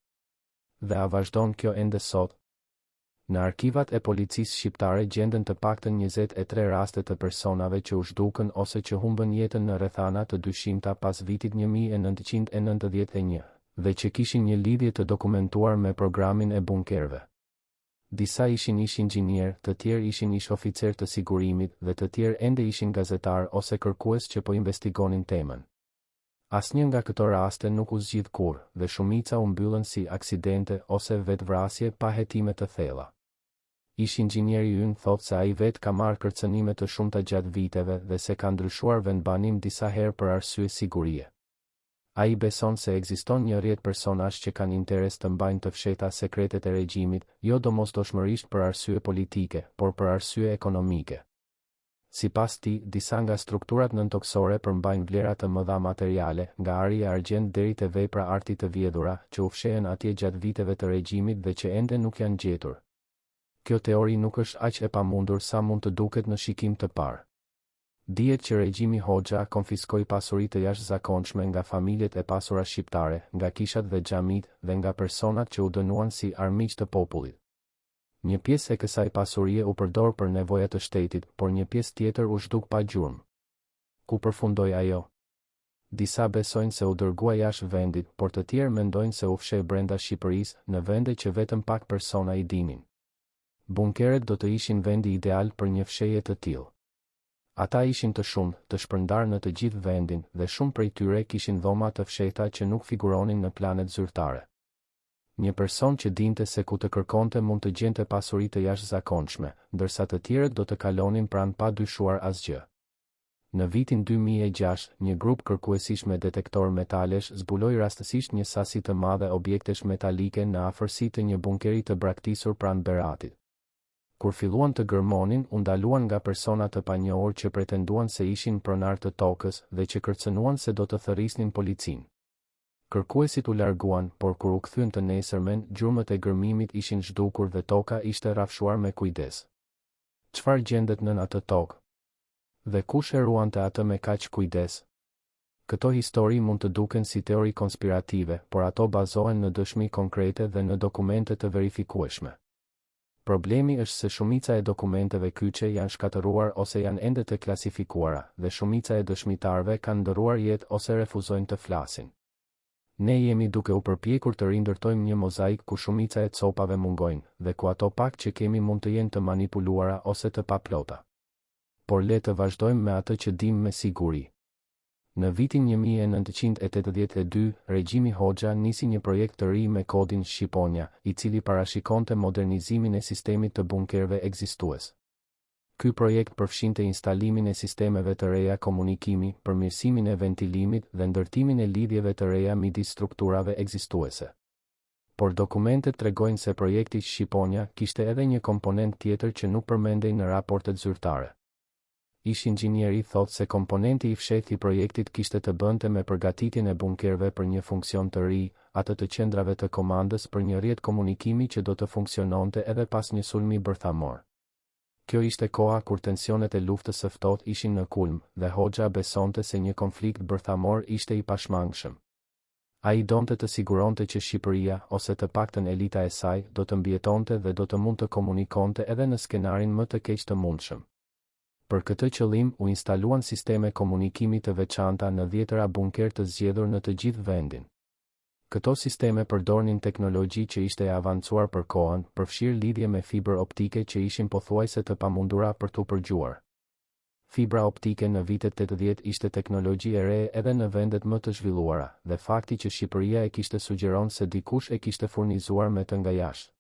Dhe a vazhdon kjo ende sot? Në arkivat e policisë shqiptare gjenden të paktën 23 raste të personave që u zhdukën ose që humbën jetën në rrethana të dyshimta pas vitit 1991 dhe që kishin një lidhje të dokumentuar me programin e bunkerëve. Disa ishin inxhinier, të tjerë ishin oficer të sigurimit dhe të tjerë ende ishin gazetar ose kërkues që po investigonin temën. Asnjë nga këto raste nuk u zgjidh kurrë dhe shumica u mbyllën si aksidente ose vetvrasje pa hetime të thella. Inxhinieri ynë thotë se ai vetë ka marrë kërcënime të shumta gjatë viteve dhe se ka ndryshuar vendbanim disa herë për arsye sigurie. Ai beson se ekziston një rrjet personazh që kanë interes të mbajnë të fshehta sekretet e regjimit, jo domosdoshmërisht për arsye politike, por për arsye ekonomike. Sipas tij, disa nga strukturat nëntoksore përmbajnë vlera të mëdha materiale, nga ari e argjend deri te vepra arti të vjedhura, që u fshehen atje gjatë viteve të regjimit dhe që ende nuk janë gjetur. Kjo teori nuk është aq e pamundur sa mund të duket në shikim të parë. Dihet që regjimi Hoxha konfiskoi pasuri të jashtëzakonshme nga familjet e pasura shqiptare, nga kishat dhe xhamit dhe nga personat që u dënuan si armiq të popullit. Një pjesë e kësaj pasurie u përdor për nevoja të shtetit, por një pjesë tjetër u zhduk pa gjurmë. Ku përfundoi ajo? Disa besojnë se u dërgua jashtë vendit, por të tjerë mendojnë se u fsheh brenda Shqipërisë, në vende që vetëm pak persona i dinin. Bunkeret do të ishin vendi ideal për një fshehje të tillë. Ata ishin të shumtë, të shpërndarë në të gjithë vendin dhe shumë prej tyre kishin dhoma të fshehta që nuk figuronin në planet zyrtare. Një person që dinte se ku të kërkonte mund të gjente pasuri të jashtëzakonshme, ndërsa të tjerët do të kalonin pranë pa dyshuar asgjë. Në vitin 2006, një grup kërkuesish me detektor metalesh zbuloi rastësisht një sasi të madhe objektesh metalike në afërsi të një bunkeri të braktisur pranë Beratit. Kur filluan të gërmonin, u ndaluan nga persona të panjohur që pretenduan se ishin pronar të tokës dhe që kërcënuan se do të thërrisnin policinë. Kërkuesit u larguan, por kur u kthyen të nesërmen, gjurmët e gërmimit ishin zhdukur dhe toka ishte rrafshuar me kujdes. Çfarë gjendet nën atë tokë? Dhe kush e ruante atë me kaq kujdes? Këto histori mund të duken si teori konspirative, por ato bazohen në dëshmi konkrete dhe në dokumente të verifikueshme. Problemi është se shumica e dokumenteve kyçe janë shkatëruar ose janë ende të klasifikuara, dhe shumica e dëshmitarëve kanë ndërruar jetë ose refuzojnë të flasin. Ne jemi duke u përpjekur të rindërtojmë një mozaik ku shumica e copave mungojnë, dhe ku ato pak që kemi mund të jenë të manipuluara ose të paplota. Por le të vazhdojmë me atë që dimë me siguri. Në vitin 1982, regjimi Hoxha nisi një projekt të ri me kodin Shqiponia, i cili parashikonte modernizimin e sistemit të bunkerëve ekzistues. Ky projekt përfshinte instalimin e sistemeve të reja komunikimi, përmirësimin e ventilimit dhe ndërtimin e lidhjeve të reja midis strukturave ekzistuese. Por dokumentet tregojnë se projekti Shqiponia kishte edhe një komponent tjetër që nuk përmendej në raportet zyrtare. Inxhinieri thotë se komponenti i fshehtë i projektit kishte të bënte me përgatitjen e bunkerëve për një funksion të ri, atë të qendrave të komandës për një rrjet komunikimi që do të funksiononte edhe pas një sulmi bërthamor. Kjo ishte koha kur tensionet e luftës së ftohtë ishin në kulm dhe Hoxha besonte se një konflikt bërthamor ishte i pashmangshëm. Ai donte të siguronte që Shqipëria, ose të paktën elita e saj, do të mbjetonte dhe do të mund të komunikonte edhe në skenarin më të keq të mundshëm. Për këtë qëllim u instaluan sisteme komunikimi të veçanta në 10 bunker të zgjedhur në të gjithë vendin. Këto sisteme përdornin teknologji që ishte e avancuar për kohën, përfshirë lidhje me fibër optike që ishin pothuajse të pamundura për t'u përgjuar. Fibra optike në vitet 80 ishte teknologji e re edhe në vendet më të zhvilluara, dhe fakti që Shqipëria e kishte sugjeron se dikush e kishte furnizuar me të nga jashtë.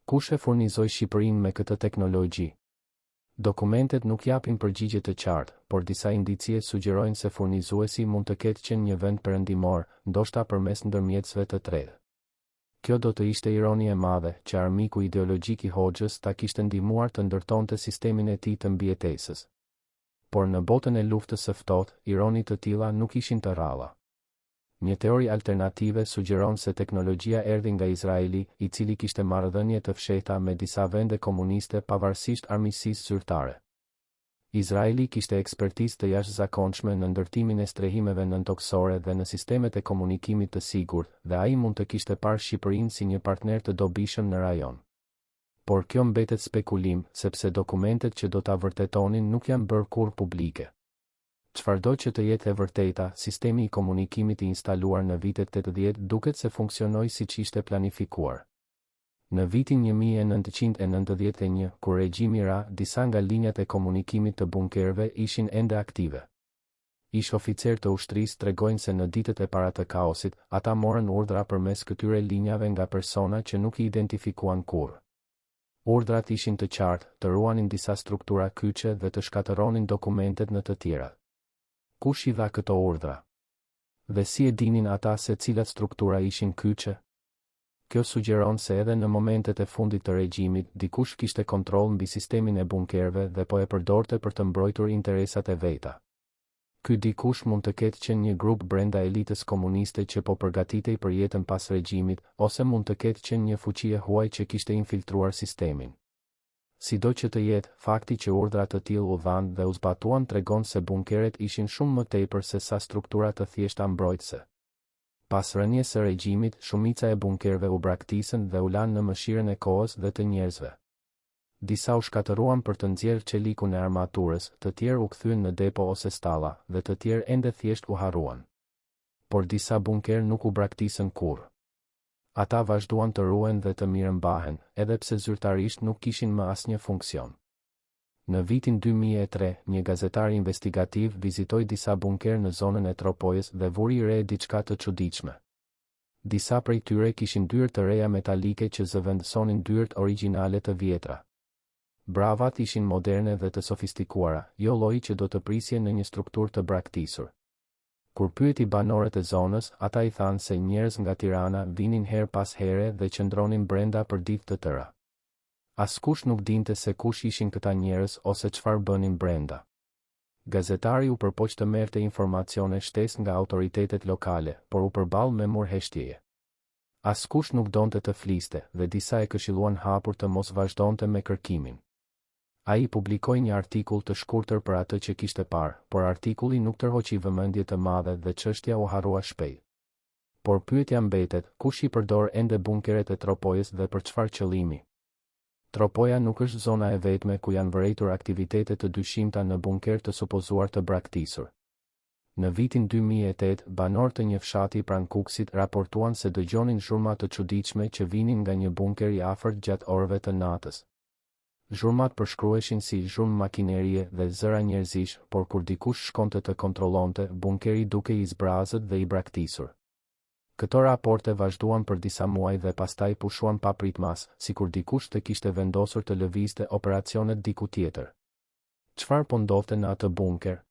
Kush e furnizoi Shqipërinë me këtë teknologji? Dokumentet nuk japin përgjigje të qartë, por disa indicie sugjerojnë se furnizuesi mund të ketë qenë një vend perëndimor, ndoshta përmes ndërmjetësve të tredh. Kjo do të ishte ironi e madhe që armiku ideologjik i Hoxhës ta kishte ndihmuar të ndërtonte sistemin e tij të mbijetesës. Por në botën e luftës së ftohtë, ironi të tilla nuk ishin të rralla. Një teori alternative sugjeron se teknologjia erdhi nga Izraeli, i cili kishte marrëdhënie të fshehta me disa vende komuniste pavarësisht armiqësisë zyrtare. Izraeli kishte ekspertizë të jashtëzakonshme në ndërtimin e strehimeve nëntoksore dhe në sistemet e komunikimit të sigurt, dhe ai mund të kishte parë Shqipërinë si një partner të dobishëm në rajon. Por kjo mbetet spekulim, sepse dokumentet që do ta vërtetonin nuk janë bërë kurrë publike. Çfarëdo që të jetë e vërteta, sistemi i komunikimit i instaluar në vitet 80 duket se funksionoi siç ishte planifikuar. Në vitin 1991, kur regjimi ra, disa nga linjat e komunikimit të bunkerëve ishin ende aktive. Ish oficer të ushtrisë tregojnë se në ditët e para të kaosit, ata morën urdhra përmes këtyre linjave nga persona që nuk i identifikuan kurrë. Urdhrat ishin të qartë, të ruanin disa struktura kyçe dhe të shkatëronin dokumentet në të tjerat. Kush i dha këto urdhra? Dhe si e dinin ata se cilat struktura ishin kyçe? Kjo sugjeron se edhe në momentet e fundit të regjimit, dikush kishte kontroll mbi sistemin e bunkerëve dhe po e përdorte për të mbrojtur interesat e veta. Ky dikush mund të ketë qenë një grup brenda elitës komuniste që po përgatitej për jetën pas regjimit, ose mund të ketë qenë një fuqi e huaj që kishte infiltruar sistemin. Sido që të jetë, fakti që urdhra të tillë u dhanë dhe u zbatuan tregon se bunkeret ishin shumë më tepër se sa struktura të thjeshta mbrojtëse. Pas rënies së regjimit, shumica e bunkerëve u braktisën dhe u lanë në mëshirën e kohës dhe të njerëzve. Disa u shkatëruan për të nxjerrë çelikun e armaturës, të tjerë u kthyen në depo ose stalla, dhe të tjerë ende thjesht u harruan. Por disa bunker nuk u braktisën kurrë. Ata vazhduan të ruhen dhe të mirëmbahen, edhe pse zyrtarisht nuk kishin më asnjë funksion. Në vitin 2003, një gazetar investigativ vizitoi disa bunker në zonën e Tropojës dhe vuri re diçka të çuditshme. Disa prej tyre kishin dyrë të reja metalike që zëvendësonin dyert origjinale të vjetra. Bravat ishin moderne dhe të sofistikuara, jo lloji që do të prisje në një strukturë të braktisur. Kur pyeti banorët e zonës, ata i thanë se njerëz nga Tirana vinin her pas here dhe qëndronin brenda për ditë të tëra. Askush nuk dinte se kush ishin këta njerëz ose çfarë bënin brenda. Gazetari u përpoq të merrte informacione shtesë nga autoritetet lokale, por u përball me murheshtjeje. Askush nuk donte të fliste dhe disa e këshilluan hapur të mos vazhdonte me kërkimin. Ai publikoi një artikull të shkurtër për atë që kishte parë, por artikulli nuk tërhoqi vëmendje të madhe dhe çështja u harrua shpejt. Por pyetja mbetet, kush i përdor ende bunkeret e Tropojës dhe për çfarë qëllimi? Tropoja nuk është zona e vetme ku janë vërejtur aktivitete të dyshimta në bunker të supozuar të braktisur. Në vitin 2008, banorë të një fshati pranë Kukësit raportuan se dëgjonin zhurma të çuditshme që vinin nga një bunker i afërt gjatë orëve të natës. Zhurmat përshkruheshin si zhurmë makinerie dhe zëra njerëzish, por kur dikush shkonte të kontrollonte, bunkeri dukej i zbrazët dhe i braktisur. Këto raporte vazhduan për disa muaj dhe pastaj pushuan pa pritmas, sikur dikush të kishte vendosur të lëvizte operacionet diku tjetër. Çfarë po ndodhte në atë bunker?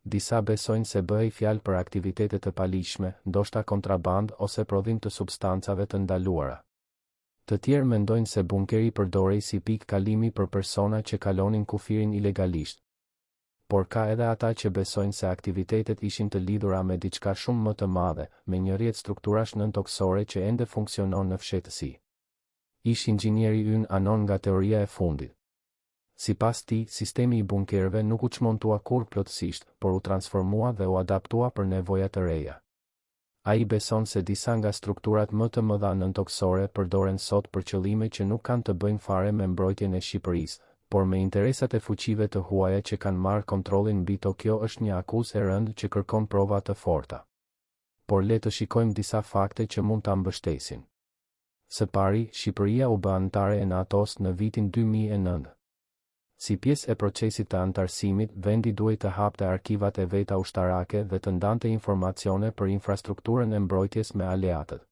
Disa besojnë se bëhej fjalë për aktivitete të palishme, ndoshta kontraband ose prodhim të substancave të ndaluara. Të tjerë mendojnë se bunkeri përdorej si pikë kalimi për persona që kalonin kufirin ilegalisht. Por ka edhe ata që besojnë se aktivitetet ishin të lidhura me diçka shumë më të madhe, me një rrjet strukturash nëntoksore që ende funksionon në fshehtësi. Ish inxhinieri ynë anon nga teoria e fundit. Sipas tij, sistemi i bunkerëve nuk u çmontua kurrë plotësisht, por u transformua dhe u adaptua për nevoja të reja. Ai beson se disa nga strukturat më të mëdha nëntoksore përdoren sot për qëllime që nuk kanë të bëjnë fare me mbrojtjen e Shqipërisë, por me interesat e fuqive të huaja që kanë marrë kontrollin mbi to. Kjo është një akuzë e rëndë që kërkon prova të forta. Por le të shikojmë disa fakte që mund ta mbështesin. Së pari, Shqipëria u bë anëtare e NATO-s në vitin 2009. Si pjesë e procesit të anëtarësimit, vendi duhej të hapte arkivat e veta ushtarake dhe të ndante informacione për infrastrukturën e mbrojtjes me aleatët.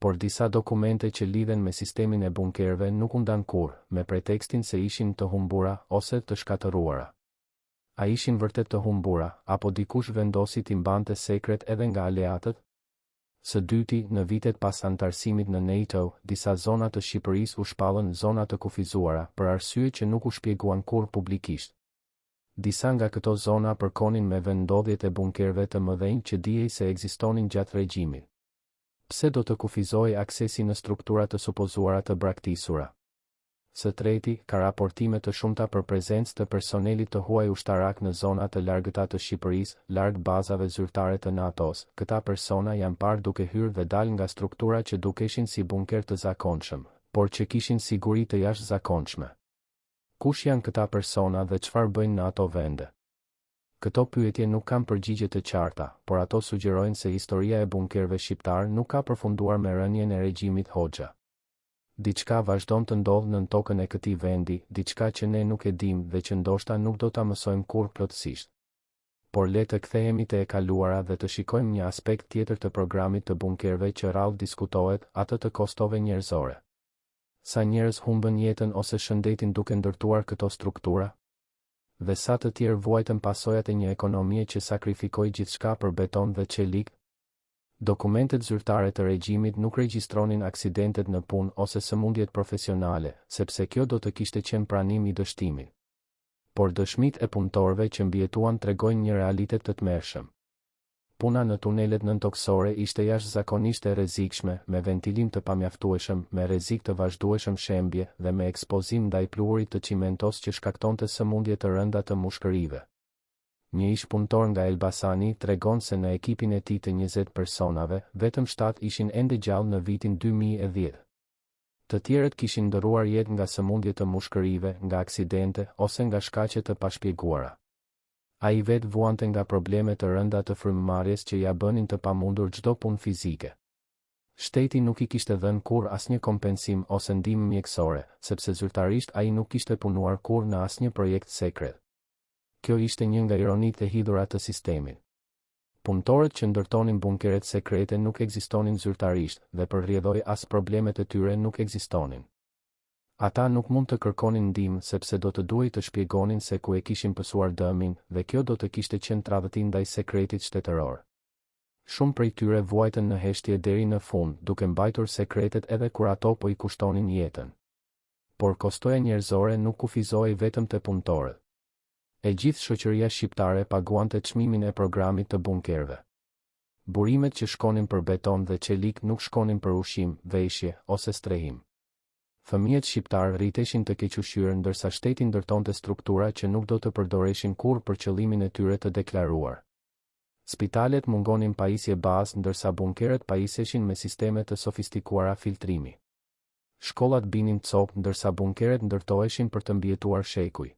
por disa dokumente që lidhen me sistemin e bunkerëve nuk u ndan kurrë, me pretekstin se ishin të humbura ose të shkatëruara. A ishin vërtet të humbura, apo dikush vendosi t'i mbante sekret edhe nga aleatët? Së dyti, në vitet pas antarësimit në NATO, disa zona të Shqipërisë u shpallën zona të kufizuara, për arsye që nuk u shpjeguan kurrë publikisht. Disa nga këto zona përkonin me vendodhjet e bunkerëve të mëdhenj që dijej se ekzistonin gjatë regjimit. Pse do të kufizojë aksesi në struktura të supozuara të braktisura? Së treti, ka raportime të shumta për prezencë të personelit të huaj ushtarak në zona të largëta të Shqipërisë, larg bazave zyrtare të NATO-s. Këta persona janë parë duke hyrë dhe dalë nga struktura që dukeshin si bunker të zakonshëm, por që kishin siguri të jashtëzakonshme. Kush janë këta persona dhe çfarë bëjnë në ato vende? Këto pyetje nuk kanë përgjigje të qarta, por ato sugjerojnë se historia e bunkerëve shqiptar nuk ka përfunduar me rënien e regjimit Hoxha. Diçka vazhdon të ndodhë nën tokën e këtij vendi, diçka që ne nuk e dim dhe që ndoshta nuk do ta mësojmë kurrë plotësisht. Por le të kthehemi te e kaluara dhe të shikojmë një aspekt tjetër të programit të bunkerëve që rrallë diskutohet, atë të kostove njerëzore. Sa njerëz humbën jetën ose shëndetin duke ndërtuar këto struktura? Dhe sa të tjerë vuajtën pasojat e një ekonomie që sakrifikoi gjithçka për beton dhe çelik? Dokumentet zyrtare të regjimit nuk regjistronin aksidentet në punë ose sëmundjet profesionale, sepse kjo do të kishte qenë pranim i dështimit. Por dëshmitë e punëtorëve që mbijetuan tregojnë një realitet të tmerrshëm. Puna në tunelet nëntoksore ishte jashtëzakonisht e rrezikshme, me ventilim të pamjaftueshëm, me rrezik të vazhdueshëm shembje dhe me ekspozim ndaj pluhurit të çimentos që shkaktonte sëmundje të rënda të mushkërive. Një ish punëtor nga Elbasani tregon se në ekipin e tij të 20 personave, vetëm 7 ishin ende gjallë në vitin 2010. Të tjerët kishin ndëruar jetë nga sëmundje të mushkërive, nga aksidente ose nga shkaqe të pashpjeguara. Ai vetë vuante nga probleme të rënda të frymëmarrjes që ja bënin të pamundur çdo punë fizike. Shteti nuk I kishte dhënë kurrë asnjë kompensim ose ndihmë mjekësore, sepse zyrtarisht ai nuk kishte punuar kurrë në asnjë projekt sekret. Kjo ishte një nga ironitë e hidhura të sistemit. Punëtorët që ndërtonin bunkeret sekrete nuk ekzistonin zyrtarisht dhe për rrjedhoj as problemet e tyre nuk ekzistonin. Ata nuk mund të kërkonin ndihmë sepse do të duhej të shpjegonin se ku e kishin pësuar dëmin dhe kjo do të kishte qenë tradhti ndaj sekretit shtetëror. Shumë prej tyre vuajtën në heshtje deri në fund, duke mbajtur sekretet edhe kur ato po I kushtonin jetën. Por kostoja njerëzore nuk kufizohej vetëm te punëtorët. E gjithë shoqëria shqiptare paguante çmimin e programit të bunkerëve. Burimet që shkonin për beton dhe çelik nuk shkonin për ushqim, veshje ose strehim. Fëmijët shqiptar rriteshin të kequshqyrë ndërsa shteti ndërtonte struktura që nuk do të përdoreshin kurrë për qëllimin e tyre të deklaruar. Spitalet mungonin pajisje bazë ndërsa bunkerët pajiseshin me sisteme të sofistikuara filtrimi. Shkollat binin copë ndërsa bunkeret ndërtoheshin për të mbijetuar shekuj.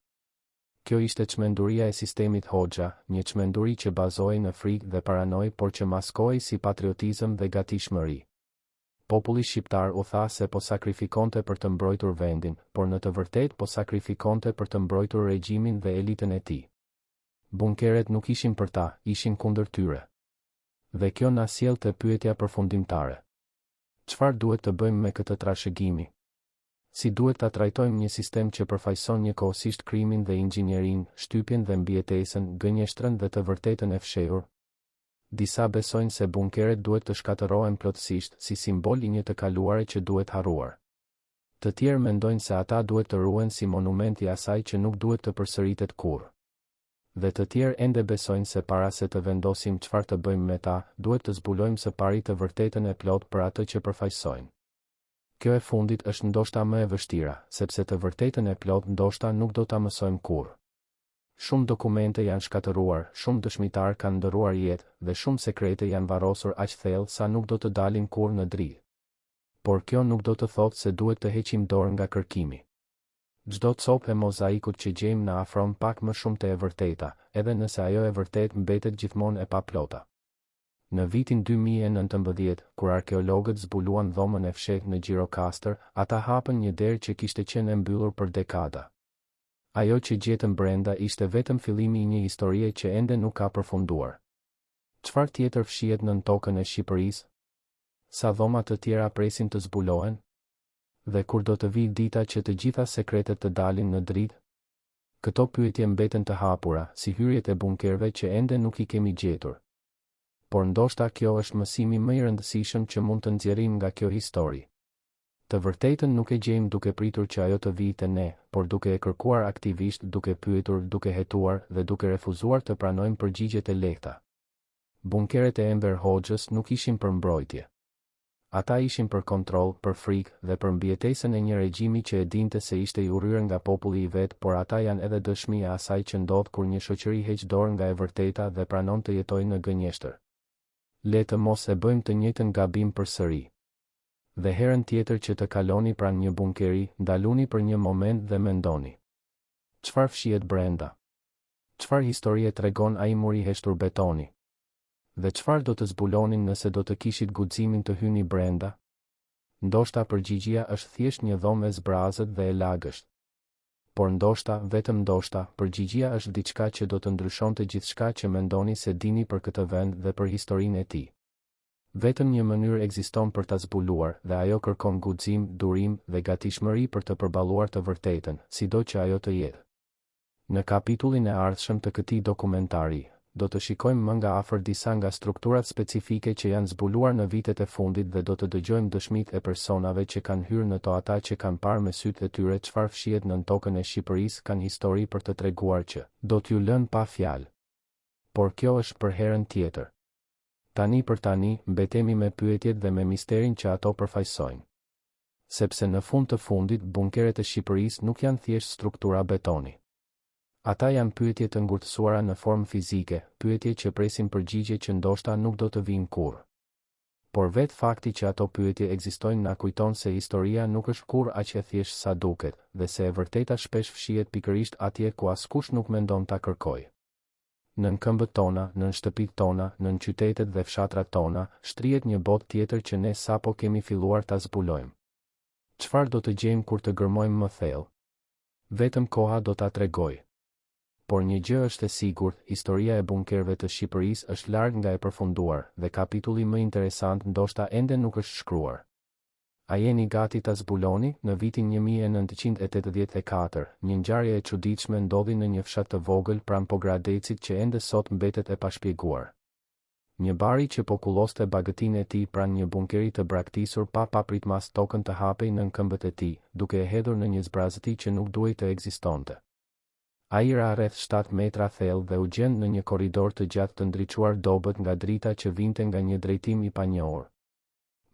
Kjo ishte çmenduria e sistemit Hoxha, një çmenduri që bazohej në frikë dhe paranoj por që maskohej si patriotizëm dhe gatishmëri. Populli shqiptar u tha se po sakrifikonte për të mbrojtur vendin, por në të vërtetë po sakrifikonte për të mbrojtur regjimin dhe elitën e tij. Bunkeret nuk ishin për ta, ishin kundër tyre. Dhe kjo na sjell te pyetja përfundimtare. Çfarë duhet të bëjmë me këtë trashëgimi? Si duhet ta trajtojmë një sistem që përfaqëson njëkohësisht krimin dhe inxhinierin, shtypjen dhe mbijetesën, gënjeshtrën dhe të vërtetën e fshehur? Disa besojnë se bunkeret duhet të shkatërohen plotësisht si simbol I një të kaluare që duhet harruar. Të tjerë mendojnë se ata duhet të ruhen si monument I asaj që nuk duhet të përsëritet kurrë. Dhe të tjerë ende besojnë se para se të vendosim çfarë të bëjmë me ta, duhet të zbulojmë së pari të vërtetën e plot për atë që përfaqësojnë. Kjo e fundit është ndoshta më e vështira, sepse të vërtetën e plot ndoshta nuk do ta mësojmë kurrë. Shumë dokumente janë shkatëruar, shumë dëshmitar kanë ndëruar jetë dhe shumë sekrete janë varrosur aq thellë sa nuk do të dalin kurrë në dritë. Por kjo nuk do të thotë se duhet të heqim dorë nga kërkimi. Çdo copë e mozaikut që gjejmë na afron pak më shumë te e vërteta, edhe nëse ajo e vërtetë mbetet gjithmonë e paplota. Në vitin 2019, kur arkeologët zbuluan dhomën e fshehtë në Gjirokastër, ata hapën një derë që kishte qenë e mbyllur për dekada. Ajo që gjetën brenda ishte vetëm fillimi I një historie që ende nuk ka përfunduar. Çfarë tjetër fshihet nën tokën e Shqipërisë? Sa dhoma të tjera presin të zbulohen? Dhe kur do të vi dita që të gjitha sekretet të dalin në dritë? Këto pyetje mbeten të hapura, si hyrjet e bunkerëve që ende nuk i kemi gjetur. Por ndoshta kjo është mësimi më i rëndësishëm që mund të nxjerrim nga kjo histori. Të vërtetën nuk e gjejmë duke pritur që ajo të vijë te ne, por duke e kërkuar aktivisht, duke pyetur, duke hetuar dhe duke refuzuar të pranojmë përgjigjet e lehta. Bunkeret e Enver Hoxhës nuk ishin për mbrojtje. Ata ishin për kontroll, për frikë dhe për mbijetesën e një regjimi që e dinte se ishte i urryer nga populli i vet, por ata janë edhe dëshmi e asaj që ndodh kur një shoqëri heq dorë nga e vërteta dhe pranon të jetojë në gënjeshtër. Le të mos e bëjmë të njëjtën gabim përsëri. Dhe herën tjetër që të kaloni pranë një bunkeri, ndaluni për një moment dhe mendoni. Çfarë fshihet brenda? Çfarë historie tregon ai muri i heshtur betoni? Dhe çfarë do të zbulonin nëse do të kishit guximin të hyni brenda? Ndoshta përgjigjja është thjesht një dhomë e zbrazët dhe e lagësht. Por ndoshta, vetëm ndoshta, përgjigjja është diçka që do të ndryshonte gjithçka që mendoni se dini për këtë vend dhe për historinë e tij. Vetëm një mënyrë ekziston për ta zbuluar, dhe ajo kërkon guxim, durim dhe gatishmëri për të përballuar të vërtetën, sido që ajo të jetë. Në kapitullin e ardhshëm të këtij dokumentari, do të shikojmë më nga afër disa nga strukturat specifike që janë zbuluar në vitet e fundit dhe do të dëgjojmë dëshmitë e personave që kanë hyrë në to, ata që kanë parë me sytë e tyre çfarë fshihet nën tokën e Shqipërisë, kanë histori për të treguar që do t'ju lënë pa fjalë. Por kjo është për herën tjetër. Tani për tani, mbetemi me pyetjet dhe me misterin që ato përfaqësojnë. Sepse në fund të fundit, bunkeret e Shqipërisë nuk janë thjesht struktura betoni. Ata janë pyetje të ngurtësuara në formë fizike, pyetje që presin përgjigje që ndoshta nuk do të vinë kurrë. Por vetë fakti që ato pyetje ekzistojnë na kujton se historia nuk është kurrë aq e thjeshtë sa duket, dhe se e vërteta shpesh fshihet pikërisht atje ku askush nuk mendon ta kërkojë. Nën këmbët tona, nën shtëpitë tona, nën qytetet dhe fshatrat tona, shtrihet një botë tjetër që ne sapo kemi filluar ta zbulojmë. Çfarë do të gjejmë kur të gërmojmë më thellë? Vetëm koha do ta tregojë. Por një gjë është e sigurt, historia e bunkerëve të Shqipërisë është larg nga e përfunduar dhe kapitulli më interesant ndoshta ende nuk është shkruar. A jeni gati ta zbuloni? Në vitin 1984, një ngjarje e çuditshme ndodhi në një fshat të vogël pranë Pogradecit që ende sot mbetet e pashpjeguar. Një bari që po kulloste bagëtinë e tij pranë një bunkeri të braktisur pa pritmas tokën të hapej nën këmbët e tij, duke e hedhur në një zbrazëti që nuk duhej të ekzistonte. Ai ra rreth 7 metra thellë dhe u gjend në një korridor të gjatë të ndriçuar dobët nga drita që vinte nga një drejtim i panjohur.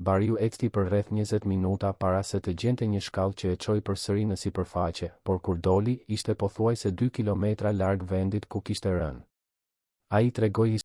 Bariu ecti për rreth 20 minuta para se të gjente një shkallë që e çoi përsëri në sipërfaqe, por kur doli, ishte pothuajse 2 kilometra larg vendit ku kishte rënë. Ai tregoi